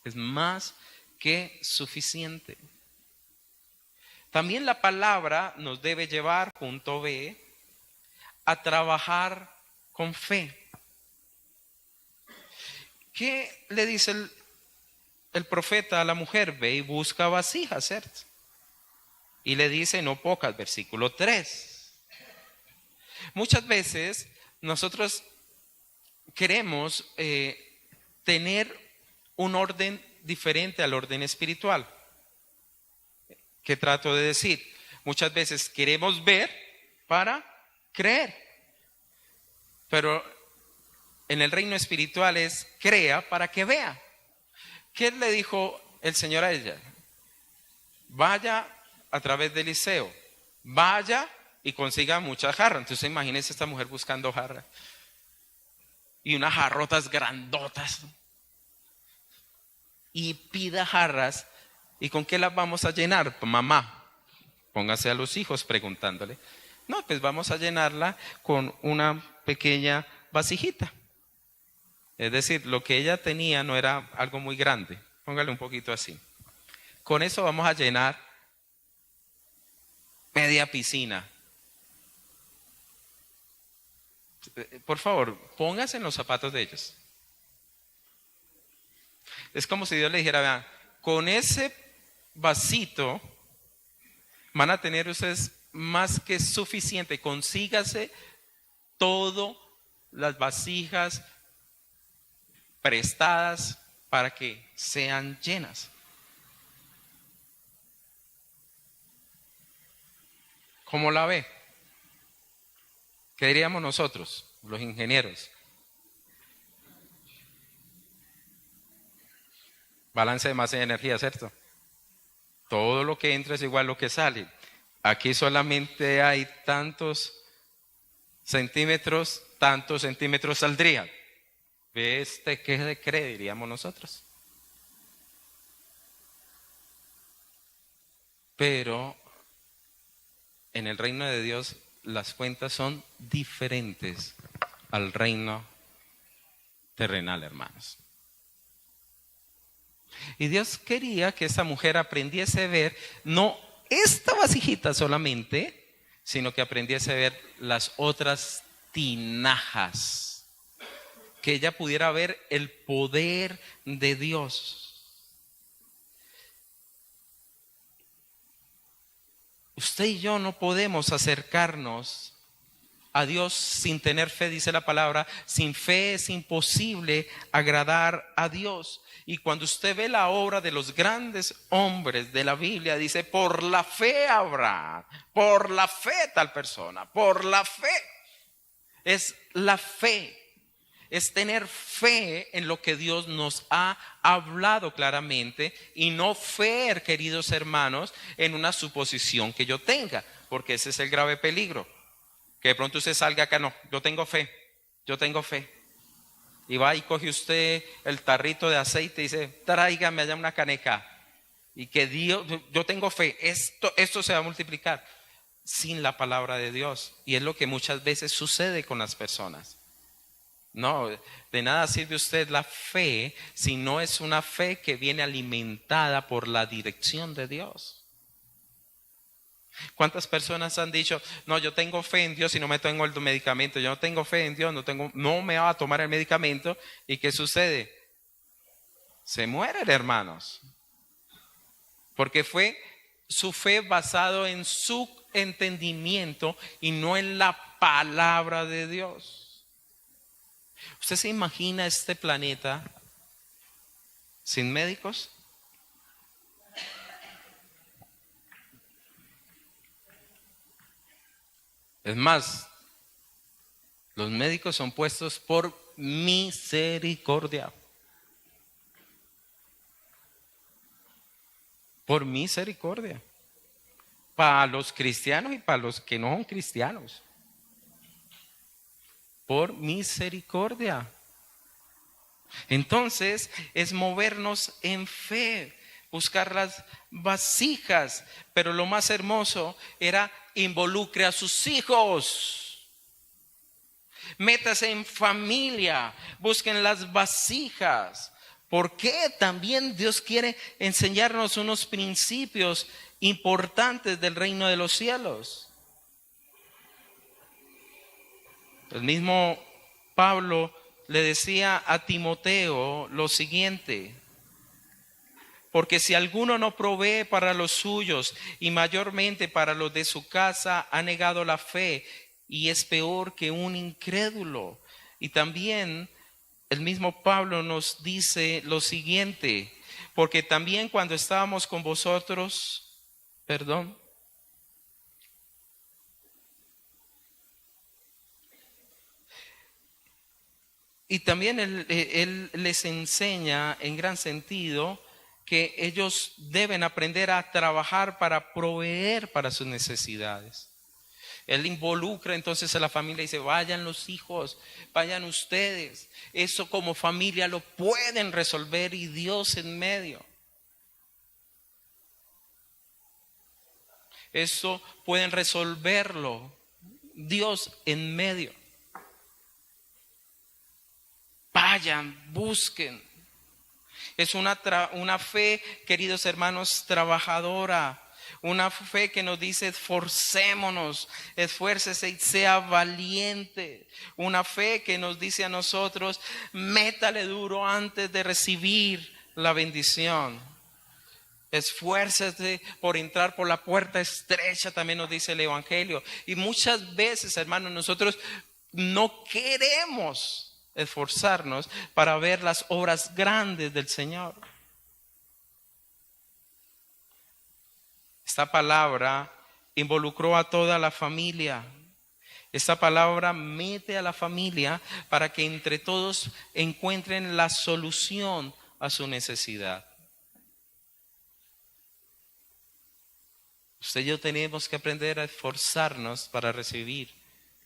Es más que suficiente. También la palabra nos debe llevar, punto B, a trabajar con fe. ¿Qué le dice el profeta a la mujer? Ve y busca vasijas, ¿cierto? Y le dice, no pocas, versículo 3. Muchas veces nosotros queremos tener un orden diferente al orden espiritual. ¿Qué trato de decir? Muchas veces queremos ver para creer. Pero en el reino espiritual es crea para que vea. ¿Qué le dijo el Señor a ella? Vaya a través de Eliseo, vaya y consiga muchas jarras. Entonces imagínese esta mujer buscando jarras y unas jarrotas grandotas. y pida jarras. ¿Y con qué las vamos a llenar? Mamá, póngase a los hijos preguntándole. No, pues vamos a llenarla con una pequeña vasijita. Es decir, lo que ella tenía no era algo muy grande. Póngale un poquito así. Con eso vamos a llenar media piscina. Por favor, póngase en los zapatos de ellos. Es como si Dios le dijera, vean, con ese vasito van a tener ustedes más que suficiente. Consígase todas las vasijas prestadas para que sean llenas. ¿Cómo la ve? ¿Qué diríamos nosotros, los ingenieros? Balance de masa y energía, ¿cierto? Todo lo que entra es igual a lo que sale. Aquí solamente hay tantos centímetros saldrían. ¿Ve qué cree, diríamos nosotros? Pero en el reino de Dios las cuentas son diferentes al reino terrenal, hermanos. Y Dios quería que esa mujer aprendiese a ver no esta vasijita solamente, sino que aprendiese a ver las otras tinajas, que ella pudiera ver el poder de Dios. Usted y yo no podemos acercarnos a Dios sin tener fe, dice la palabra. Sin fe es imposible agradar a Dios. Y cuando usted ve la obra de los grandes hombres de la Biblia, dice, por la fe Abraham, por la fe tal persona, por la fe. Es la fe. Es tener fe en lo que Dios nos ha hablado claramente y no fe, queridos hermanos, en una suposición que yo tenga, porque ese es el grave peligro. Que de pronto usted salga acá, no, yo tengo fe. Y va y coge usted el tarrito de aceite y dice, tráigame allá una caneca. Y que Dios, yo tengo fe, esto se va a multiplicar sin la palabra de Dios. Y es lo que muchas veces sucede con las personas. No, de nada sirve usted la fe si no es una fe que viene alimentada por la dirección de Dios. ¿Cuántas personas han dicho, no, yo tengo fe en Dios y no me tengo el medicamento? Yo no tengo fe en Dios, no me va a tomar el medicamento. ¿Y qué sucede? Se mueren, hermanos. Porque fue su fe basado en su entendimiento y no en la palabra de Dios. ¿Usted se imagina este planeta sin médicos? Es más, los médicos son puestos por misericordia. Por misericordia. Para los cristianos y para los que no son cristianos. Por misericordia. Entonces es movernos en fe, buscar las vasijas, pero lo más hermoso era involucre a sus hijos, métase en familia, busquen las vasijas, porque también Dios quiere enseñarnos unos principios importantes del reino de los cielos. El mismo Pablo le decía a Timoteo lo siguiente: porque si alguno no provee para los suyos y mayormente para los de su casa, ha negado la fe y es peor que un incrédulo. Y también el mismo Pablo nos dice lo siguiente: porque también cuando estábamos con vosotros, y también él les enseña en gran sentido que ellos deben aprender a trabajar para proveer para sus necesidades. Él involucra entonces a la familia y dice, vayan los hijos, vayan ustedes. Eso como familia lo pueden resolver y Dios en medio. Eso pueden resolverlo, Dios en medio. Vayan, busquen. Es una fe, queridos hermanos, trabajadora. Una fe que nos dice, esforcémonos, esfuércese y sea valiente. Una fe que nos dice a nosotros, métale duro antes de recibir la bendición. Esfuércese por entrar por la puerta estrecha, también nos dice el Evangelio. Y muchas veces, hermanos, nosotros no queremos esforzarnos para ver las obras grandes del Señor. Esta palabra involucró a toda la familia. Esta palabra mete a la familia para que entre todos encuentren la solución a su necesidad. Usted y yo tenemos que aprender a esforzarnos para recibir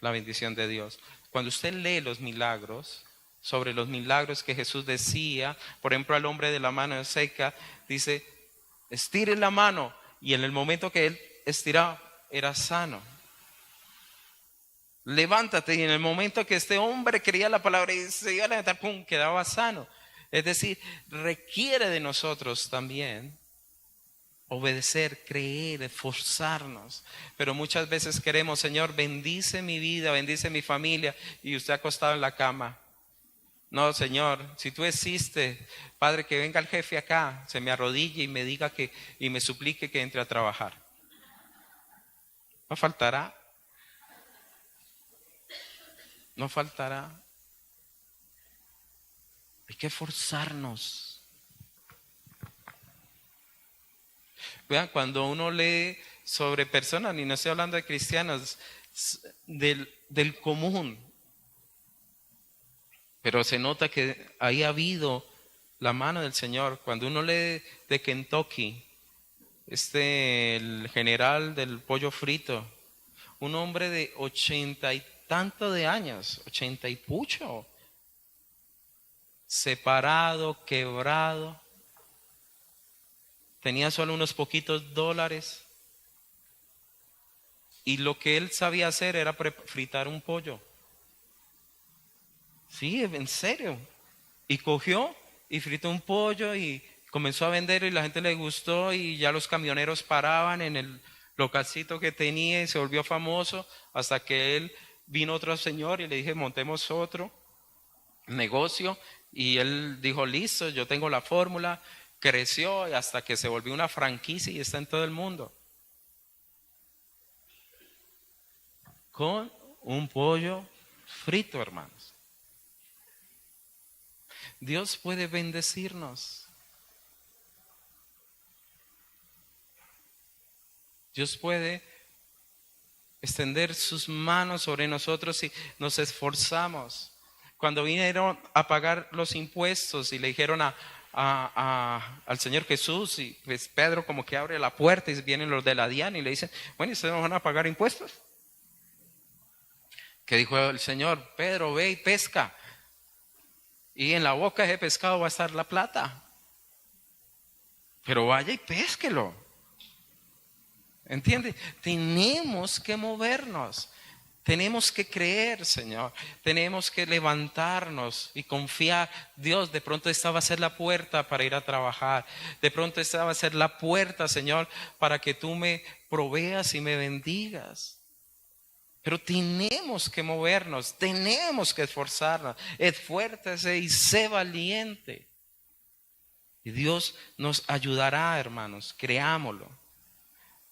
la bendición de Dios. Cuando usted lee los milagros, sobre los milagros que Jesús decía, por ejemplo, al hombre de la mano seca, dice, estire la mano, y en el momento que él estiraba, era sano. Levántate, y en el momento que este hombre creía la palabra y se iba a levantar, ¡pum!, quedaba sano. Es decir, requiere de nosotros también obedecer, creer, esforzarnos. Pero muchas veces queremos, Señor, bendice mi vida, bendice mi familia, y usted acostado en la cama. No, Señor, si tú existes, Padre, que venga el jefe acá, se me arrodille y me diga y me suplique que entre a trabajar. No faltará. No faltará. Hay que esforzarnos. Vean, cuando uno lee sobre personas, y no estoy hablando de cristianos, del común, pero se nota que ahí ha habido la mano del Señor. Cuando uno lee de Kentucky, el general del pollo frito, un hombre de 80 y tanto de años, 80 y pucho, separado, quebrado, tenía solo unos poquitos dólares, y lo que él sabía hacer era fritar un pollo. Sí, en serio. Y cogió y fritó un pollo y comenzó a venderlo, y la gente le gustó, y ya los camioneros paraban en el localcito que tenía, y se volvió famoso, hasta que él vino otro señor y le dije, montemos otro negocio, y él dijo, listo, yo tengo la fórmula. Creció hasta que se volvió una franquicia y está en todo el mundo. Con un pollo frito, hermanos. Dios puede bendecirnos. Dios puede extender sus manos sobre nosotros si nos esforzamos. Cuando vinieron a pagar los impuestos y le dijeron al Señor Jesús, y pues Pedro como que abre la puerta y vienen los de la DIAN y le dicen, bueno, ¿y ustedes no van a pagar impuestos? ¿Qué dijo el Señor? Pedro, ve y pesca, y en la boca de ese pescado va a estar la plata, pero vaya y pésquelo. ¿Entiende? Tenemos que movernos. Tenemos que creer, Señor. Tenemos que levantarnos y confiar. Dios, de pronto esta va a ser la puerta para ir a trabajar. De pronto esta va a ser la puerta, Señor, para que tú me proveas y me bendigas. Pero tenemos que movernos, tenemos que esforzarnos. Esfuércese y sé valiente. Y Dios nos ayudará, hermanos, creámoslo.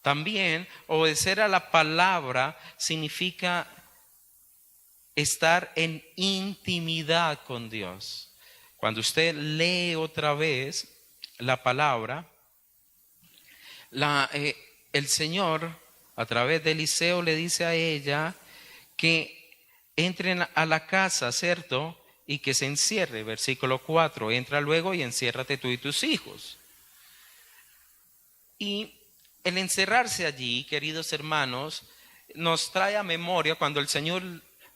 También obedecer a la palabra significa estar en intimidad con Dios. Cuando usted lee otra vez la palabra, el Señor a través de Eliseo le dice a ella que entren a la casa, ¿cierto? Y que se encierre. Versículo 4, entra luego y enciérrate tú y tus hijos. Y el encerrarse allí, queridos hermanos, nos trae a memoria cuando el Señor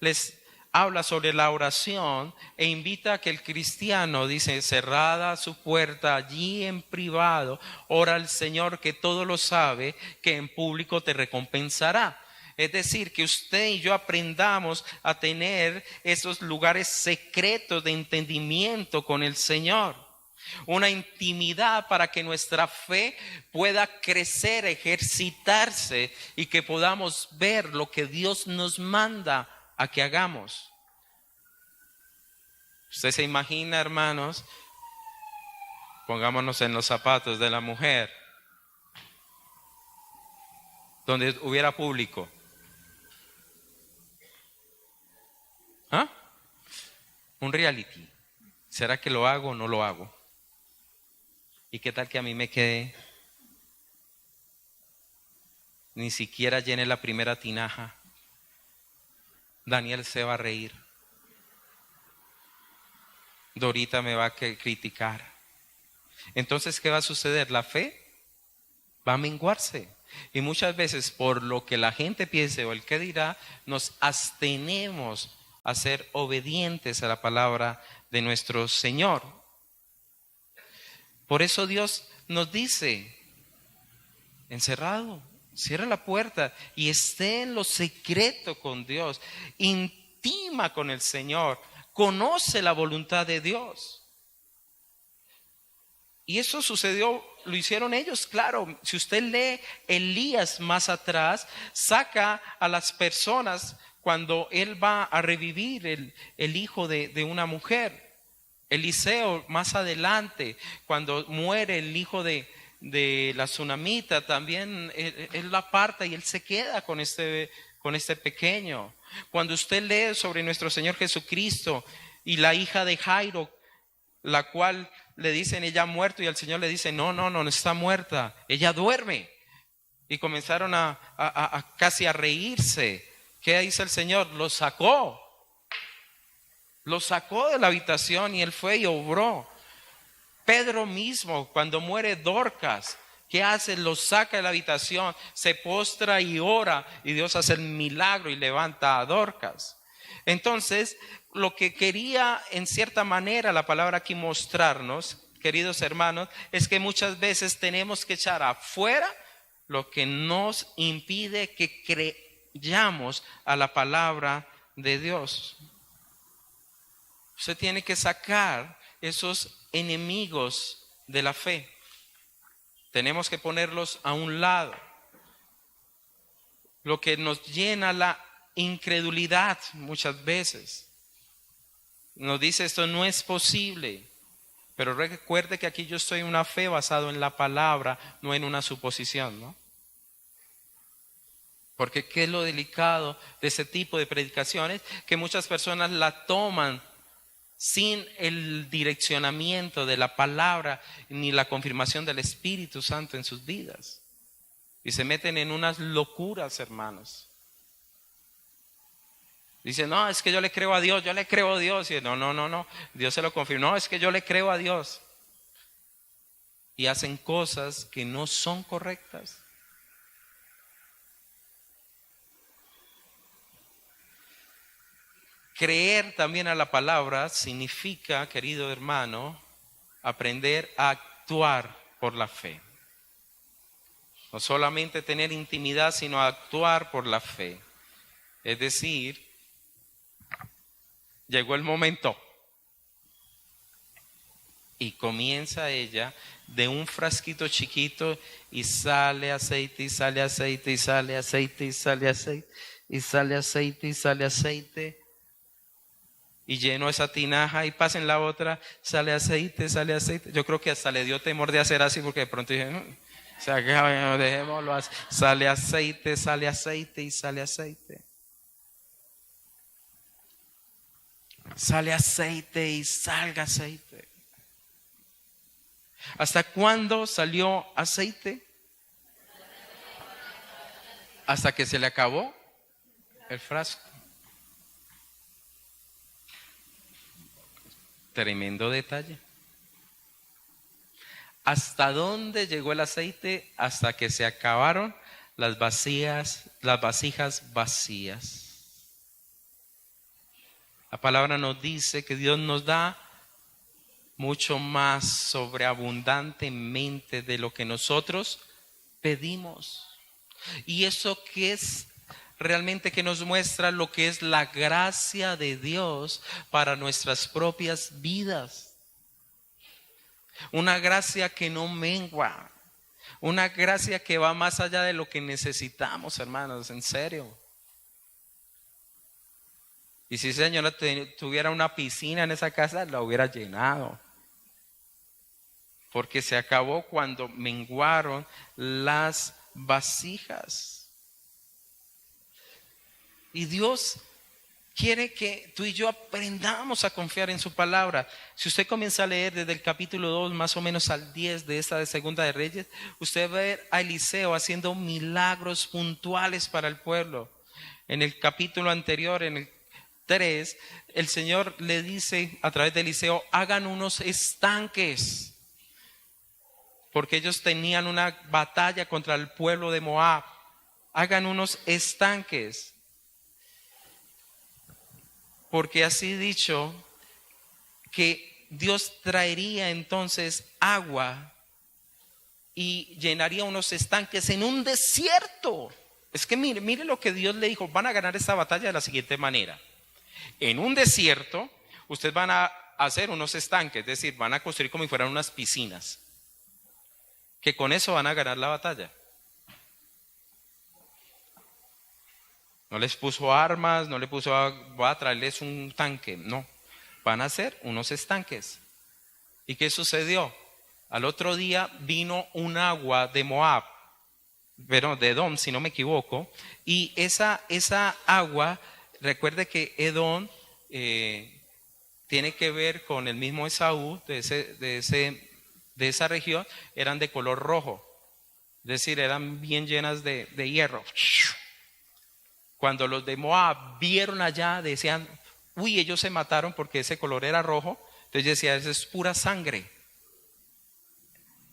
les habla sobre la oración e invita a que el cristiano, dice, cerrada su puerta allí en privado, ora al Señor que todo lo sabe, que en público te recompensará. Es decir, que usted y yo aprendamos a tener esos lugares secretos de entendimiento con el Señor. Una intimidad para que nuestra fe pueda crecer, ejercitarse y que podamos ver lo que Dios nos manda a que hagamos. Usted se imagina, hermanos, pongámonos en los zapatos de la mujer, donde hubiera público. ¿Ah? Un reality. ¿Será que lo hago o no lo hago? ¿Y qué tal que a mí me quede? Ni siquiera llene la primera tinaja. Daniel se va a reír. Dorita me va a criticar. Entonces, ¿qué va a suceder? La fe va a menguarse. Y muchas veces, por lo que la gente piense o el que dirá, nos abstenemos a ser obedientes a la palabra de nuestro Señor. Por eso Dios nos dice, encerrado, cierra la puerta y esté en lo secreto con Dios, intima con el Señor, conoce la voluntad de Dios. Y eso sucedió, lo hicieron ellos, claro. Si usted lee Elías más atrás, saca a las personas cuando él va a revivir el hijo de una mujer. Eliseo más adelante, cuando muere el hijo de la tsunamita, también él la aparta y él se queda con este pequeño. Cuando usted lee sobre nuestro Señor Jesucristo y la hija de Jairo, la cual le dicen ella ha muerto, y el Señor le dice no está muerta, ella duerme. Y comenzaron a casi a reírse. ¿Qué dice el Señor? Lo sacó de la habitación y él fue y obró. Pedro mismo, cuando muere Dorcas, ¿qué hace? Lo saca de la habitación, se postra y ora, y Dios hace el milagro y levanta a Dorcas. Entonces, lo que quería en cierta manera la palabra aquí mostrarnos, queridos hermanos, es que muchas veces tenemos que echar afuera lo que nos impide que creyamos a la palabra de Dios. Usted tiene que sacar esos enemigos de la fe. Tenemos que ponerlos a un lado. Lo que nos llena la incredulidad muchas veces. Nos dice esto no es posible. Pero recuerde que aquí yo estoy en una fe basado en la palabra, no en una suposición, ¿no? Porque qué es lo delicado de ese tipo de predicaciones, que muchas personas la toman sin el direccionamiento de la palabra ni la confirmación del Espíritu Santo en sus vidas. Y se meten en unas locuras, hermanos. Dicen, no, es que yo le creo a Dios, yo le creo a Dios. Y no, Dios se lo confirmó, no, es que yo le creo a Dios. Y hacen cosas que no son correctas. Creer también a la palabra significa, querido hermano, aprender a actuar por la fe. No solamente tener intimidad, sino actuar por la fe. Es decir, llegó el momento y comienza ella de un frasquito chiquito y sale aceite y sale aceite y sale aceite y sale aceite y sale aceite y sale aceite. Y llenó esa tinaja y pasa en la otra, sale aceite, sale aceite. Yo creo que hasta le dio temor de hacer así porque de pronto dije, o sea, que dejémoslo así. Sale aceite y sale aceite. Sale aceite y salga aceite. ¿Hasta cuándo salió aceite? Hasta que se le acabó el frasco. Tremendo detalle. ¿Hasta dónde llegó el aceite? Hasta que se acabaron las vasijas vacías. La palabra nos dice que Dios nos da mucho más sobreabundantemente de lo que nosotros pedimos. Y eso que es realmente que nos muestra lo que es la gracia de Dios para nuestras propias vidas. Una gracia que no mengua. Una gracia que va más allá de lo que necesitamos, hermanos, en serio. Y si Señor tuviera una piscina en esa casa, la hubiera llenado. Porque se acabó cuando menguaron las vasijas. Y Dios quiere que tú y yo aprendamos a confiar en su palabra. Si usted comienza a leer desde el capítulo 2 más o menos al 10 de esta de Segunda de Reyes, usted va a ver a Eliseo haciendo milagros puntuales para el pueblo. En el capítulo anterior, en el 3, el Señor le dice a través de Eliseo, hagan unos estanques. Porque ellos tenían una batalla contra el pueblo de Moab. Hagan unos estanques. Porque así dicho, que Dios traería entonces agua y llenaría unos estanques en un desierto. Es que mire lo que Dios le dijo, van a ganar esta batalla de la siguiente manera. En un desierto, ustedes van a hacer unos estanques, es decir, van a construir como si fueran unas piscinas. Que con eso van a ganar la batalla. No les puso armas, no le puso, voy a traerles un tanque. No, van a hacer unos estanques. ¿Y qué sucedió? Al otro día vino un agua de Moab, pero de Edom, si no me equivoco. Y esa agua, recuerde que Edom tiene que ver con el mismo Esaú de esa región, eran de color rojo. Es decir, eran bien llenas de hierro. Cuando los de Moab vieron allá, decían, uy, ellos se mataron porque ese color era rojo. Entonces decía, eso es pura sangre.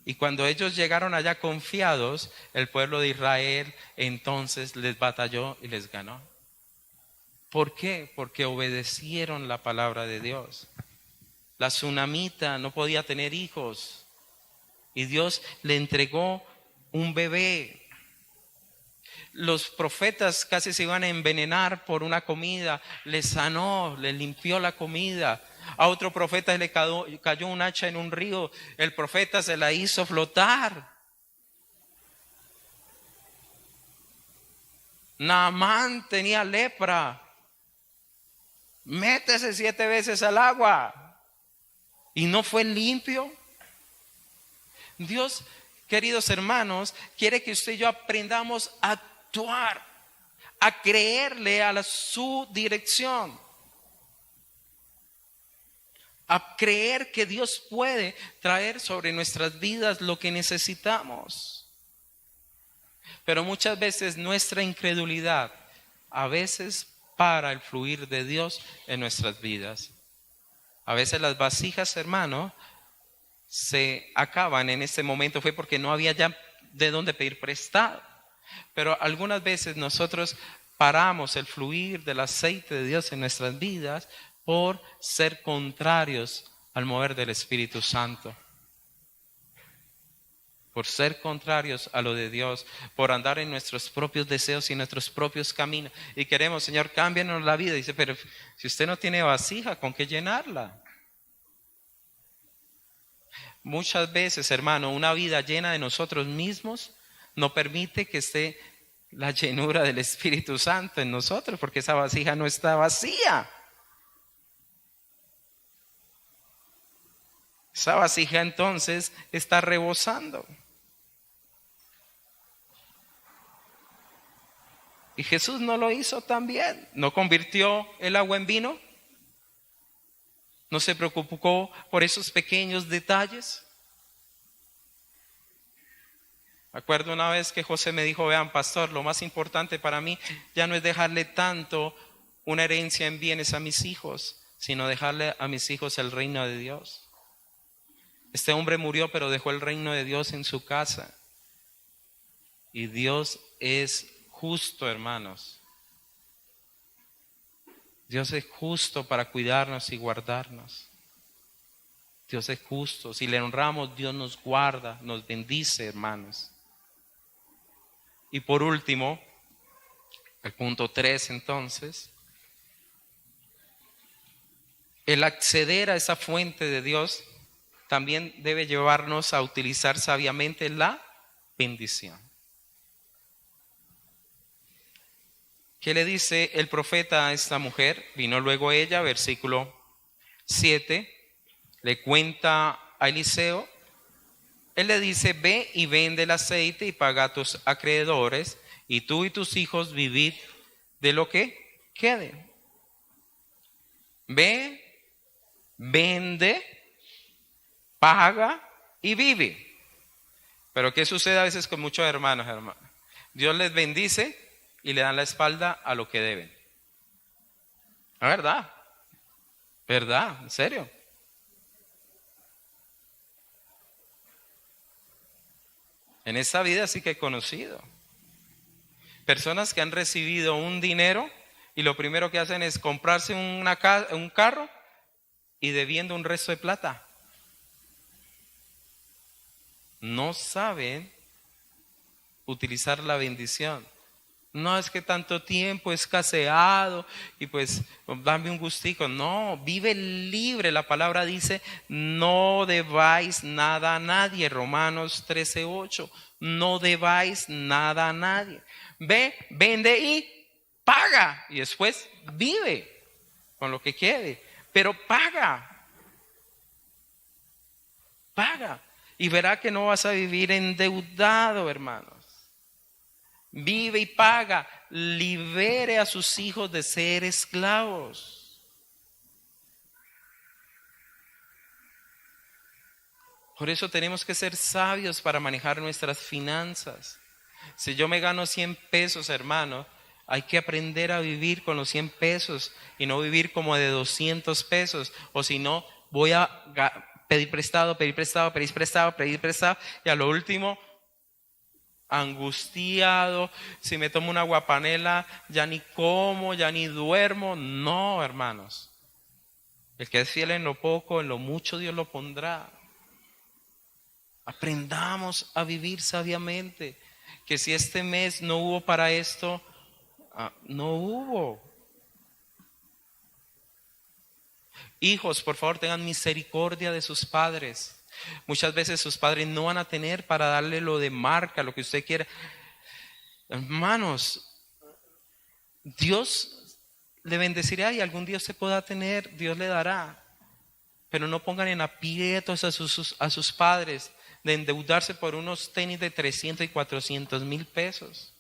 Y cuando ellos llegaron allá confiados, el pueblo de Israel entonces les batalló y les ganó. ¿Por qué? Porque obedecieron la palabra de Dios. La tsunamita no podía tener hijos y Dios le entregó un bebé. Los profetas casi se iban a envenenar por una comida, les sanó, les limpió la comida. A otro profeta le cayó un hacha en un río, el profeta se la hizo flotar. Naamán tenía lepra, métese 7 veces al agua y no fue limpio. Dios, queridos hermanos, quiere que usted y yo aprendamos a actuar, a creerle a su dirección, a creer que Dios puede traer sobre nuestras vidas lo que necesitamos. Pero muchas veces nuestra incredulidad a veces para el fluir de Dios en nuestras vidas. A veces las vasijas, hermano, se acaban en este momento, fue porque no había ya de dónde pedir prestado. Pero algunas veces nosotros paramos el fluir del aceite de Dios en nuestras vidas por ser contrarios al mover del Espíritu Santo. Por ser contrarios a lo de Dios, por andar en nuestros propios deseos y nuestros propios caminos. Y queremos, Señor, cámbianos la vida. Dice, pero si usted no tiene vasija, ¿con qué llenarla? Muchas veces, hermano, una vida llena de nosotros mismos no permite que esté la llenura del Espíritu Santo en nosotros, porque esa vasija no está vacía. Esa vasija entonces está rebosando. Y Jesús no lo hizo tan bien. No convirtió el agua en vino. No se preocupó por esos pequeños detalles. Me acuerdo una vez que José me dijo, vean, pastor, lo más importante para mí ya no es dejarle tanto una herencia en bienes a mis hijos, sino dejarle a mis hijos el reino de Dios. Este hombre murió, pero dejó el reino de Dios en su casa. Y Dios es justo, hermanos. Dios es justo para cuidarnos y guardarnos. Dios es justo. Si le honramos, Dios nos guarda, nos bendice, hermanos. Y por último, el punto 3 entonces, el acceder a esa fuente de Dios también debe llevarnos a utilizar sabiamente la bendición. ¿Qué le dice el profeta a esta mujer? Vino luego ella, versículo 7, le cuenta a Eliseo. Él le dice: ve y vende el aceite y paga a tus acreedores, y tú y tus hijos vivid de lo que quede. Ve, vende, paga y vive. Pero ¿qué sucede a veces con muchos hermanos? Dios les bendice y le dan la espalda a lo que deben. ¿La verdad? ¿Verdad? ¿En serio? En esta vida sí que he conocido personas que han recibido un dinero y lo primero que hacen es comprarse un carro y debiendo un resto de plata. No saben utilizar la bendición. No, es que tanto tiempo he escaseado y pues dame un gustico. No, vive libre. La palabra dice: no debáis nada a nadie. Romanos 13:8. No debáis nada a nadie. Ve, vende y paga. Y después vive con lo que quede. Pero paga. Paga. Y verá que no vas a vivir endeudado, hermanos. Vive y paga, libere a sus hijos de ser esclavos. Por eso tenemos que ser sabios para manejar nuestras finanzas. Si yo me gano 100 pesos, hermano, hay que aprender a vivir con los 100 pesos y no vivir como de 200 pesos. O si no, voy a pedir prestado y a lo último, angustiado, si me tomo una aguapanela, ya ni como, ya ni duermo. No, hermanos. El que es fiel en lo poco, en lo mucho Dios lo pondrá. Aprendamos a vivir sabiamente. Que si este mes no hubo para esto, no hubo. Hijos, por favor, tengan misericordia de sus padres. Muchas veces sus padres no van a tener para darle lo de marca, lo que usted quiera. Hermanos, Dios le bendecirá y algún día usted pueda tener, Dios le dará. Pero no pongan en aprietos a sus padres de endeudarse por unos tenis de 300 y 400 mil pesos.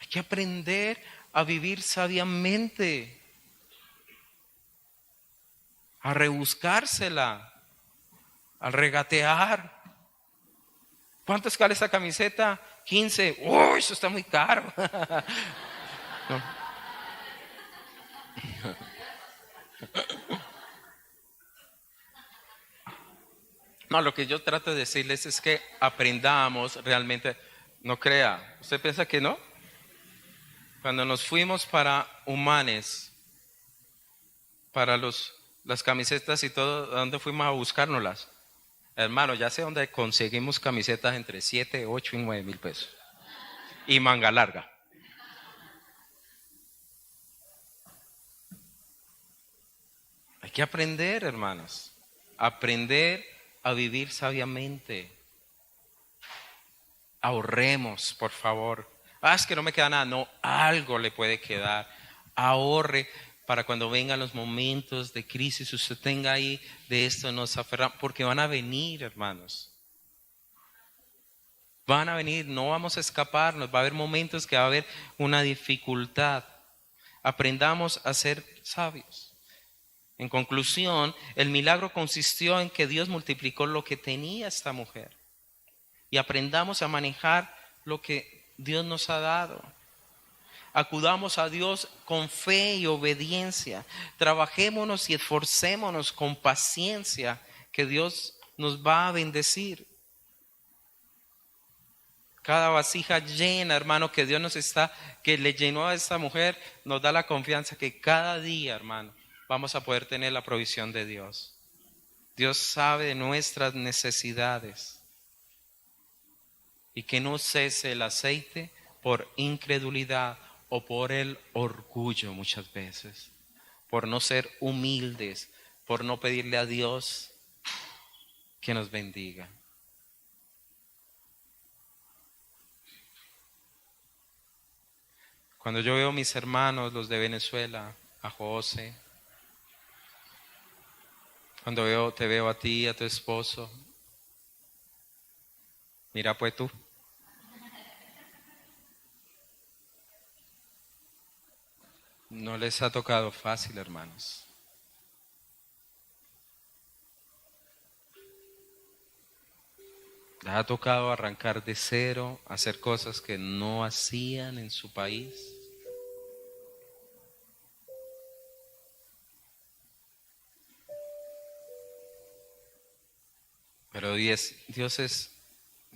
Hay que aprender a vivir sabiamente, a rebuscársela, a regatear. ¿Cuánto vale esa camiseta? 15. ¡Uy, eso está muy caro! No. No, lo que yo trato de decirles es que aprendamos realmente. No crea, ¿usted piensa que no? Cuando nos fuimos para Humanes, para las camisetas y todo, ¿a dónde fuimos a buscárnoslas? Hermano, ya sé dónde conseguimos camisetas entre 7, 8 y 9 mil pesos. Y manga larga. Hay que aprender, hermanos. Aprender a vivir sabiamente. Ahorremos, por favor. Es que no me queda nada. No, algo le puede quedar. Ahorre para cuando vengan los momentos de crisis, usted tenga ahí de esto, nos aferramos, porque van a venir, hermanos. Van a venir, no vamos a escaparnos. Va a haber momentos que va a haber una dificultad. Aprendamos a ser sabios. En conclusión, el milagro consistió en que Dios multiplicó lo que tenía esta mujer. Y aprendamos a manejar lo que Dios nos ha dado. Acudamos a Dios con fe y obediencia. Trabajémonos y esforcémonos con paciencia, que Dios nos va a bendecir. Cada vasija llena, hermano, que Dios que le llenó a esta mujer, nos da la confianza que cada día, hermano, vamos a poder tener la provisión de Dios. Dios sabe de nuestras necesidades. Y que no cese el aceite por incredulidad o por el orgullo muchas veces. Por no ser humildes, por no pedirle a Dios que nos bendiga. Cuando yo veo a mis hermanos, los de Venezuela, a José, cuando te veo a ti, a tu esposo, mira pues tú. No les ha tocado fácil, hermanos. Les ha tocado arrancar de cero, hacer cosas que no hacían en su país. Pero Dios es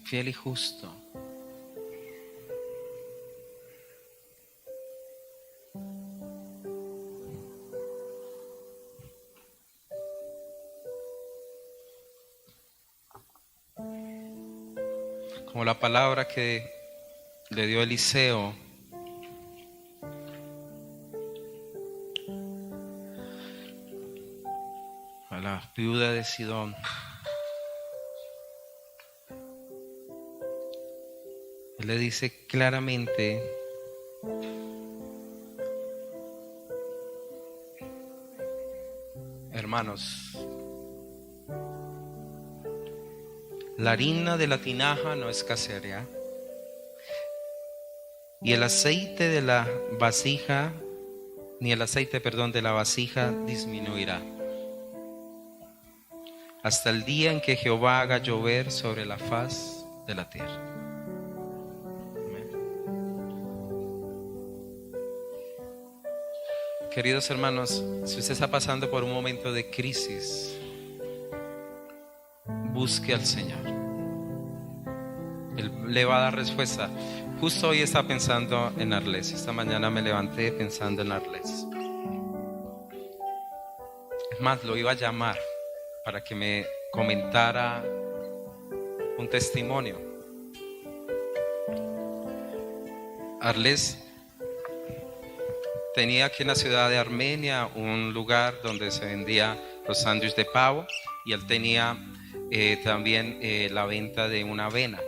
fiel y justo. Como la palabra que le dio Eliseo a la viuda de Sidón. Él le dice claramente: hermanos, la harina de la tinaja no escaseará, y el aceite de la vasija, de la vasija disminuirá, hasta el día en que Jehová haga llover sobre la faz de la tierra. Queridos hermanos, si usted está pasando por un momento de crisis, busque al Señor. Él le va a dar respuesta. Justo hoy estaba pensando en Arles. Esta mañana me levanté pensando en Arles. Es más, lo iba a llamar para que me comentara un testimonio. Arles tenía aquí en la ciudad de Armenia un lugar donde se vendía los sándwiches de pavo, y él tenía también la venta de una avena.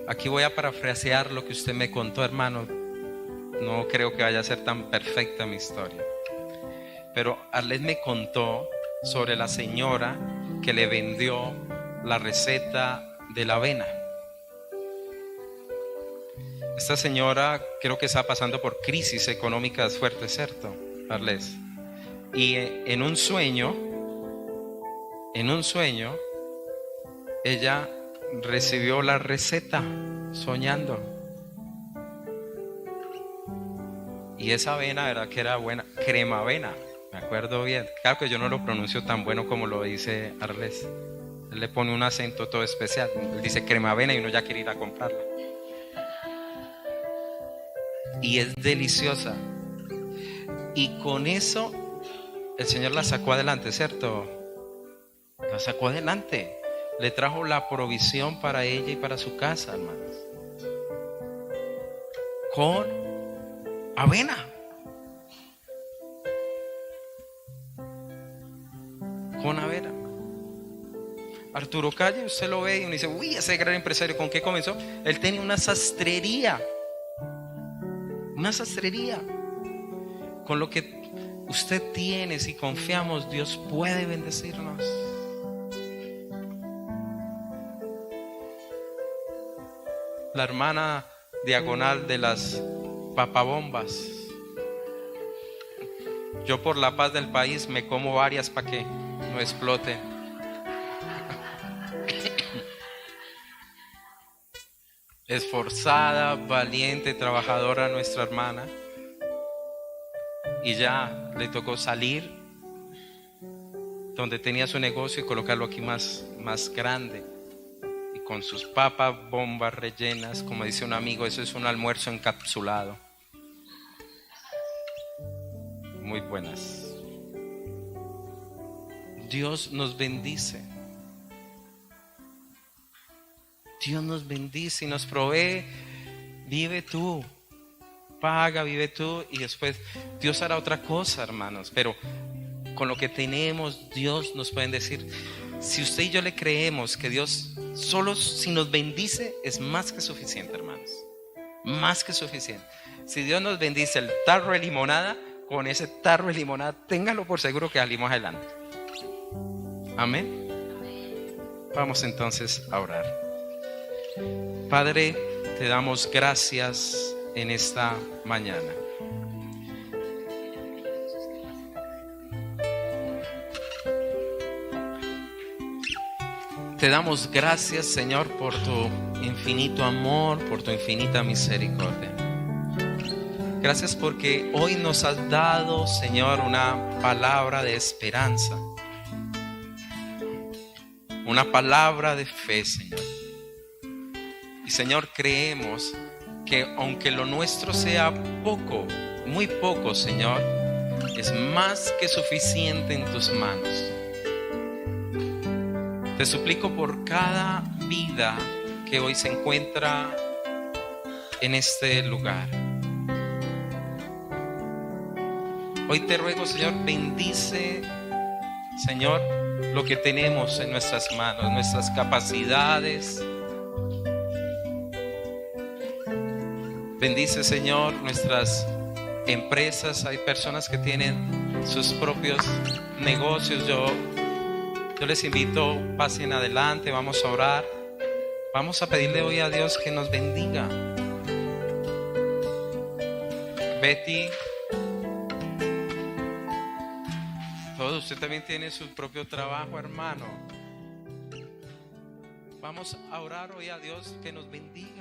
Aquí voy a parafrasear lo que usted me contó, hermano. No creo que vaya a ser tan perfecta mi historia, pero Arlet me contó sobre la señora que le vendió la receta de la avena. Esta señora creo que está pasando por crisis económicas fuertes, ¿cierto, Arles? Y en un sueño, ella recibió la receta soñando. Y esa avena era que era buena, crema avena, me acuerdo bien. Claro que yo no lo pronuncio tan bueno como lo dice Arles. Él le pone un acento todo especial. Él dice crema avena y uno ya quiere ir a comprarla. Y es deliciosa. Y con eso el Señor la sacó adelante, ¿cierto? La sacó adelante. Le trajo la provisión para ella y para su casa, hermanos. Con avena. Con avena. Arturo Calle, usted lo ve y uno dice, uy, ese gran empresario, ¿con qué comenzó? Él tenía una sastrería. Una sastrería. Con lo que usted tiene, si confiamos, Dios puede bendecirnos. La hermana diagonal de las papabombas. Yo por la paz del país me como varias para que no exploten. Esforzada, valiente, trabajadora nuestra hermana. Y ya le tocó salir donde tenía su negocio y colocarlo aquí más grande. Y con sus papas, bombas rellenas, como dice un amigo, eso es un almuerzo encapsulado. Muy buenas. Dios nos bendice. Dios nos bendice y nos provee. Vive tú, paga, vive tú, y después Dios hará otra cosa, hermanos. Pero con lo que tenemos, Dios nos puede decir, si usted y yo le creemos que Dios solo si nos bendice es más que suficiente, hermanos. Más que suficiente. Si Dios nos bendice el tarro de limonada, con ese tarro de limonada, téngalo por seguro que salimos adelante. Amén. Vamos entonces a orar. Padre, te damos gracias en esta mañana. Te damos gracias, Señor, por tu infinito amor, por tu infinita misericordia. Gracias porque hoy nos has dado, Señor, una palabra de esperanza. Una palabra de fe, Señor. Y Señor, creemos que aunque lo nuestro sea poco, muy poco, Señor, es más que suficiente en tus manos. Te suplico por cada vida que hoy se encuentra en este lugar. Hoy te ruego, Señor, bendice, Señor, lo que tenemos en nuestras manos, nuestras capacidades. Bendice, Señor, nuestras empresas. Hay personas que tienen sus propios negocios. Yo les invito, pasen adelante, vamos a orar. Vamos a pedirle hoy a Dios que nos bendiga. Betty, todo, usted también tiene su propio trabajo, hermano. Vamos a orar hoy a Dios que nos bendiga.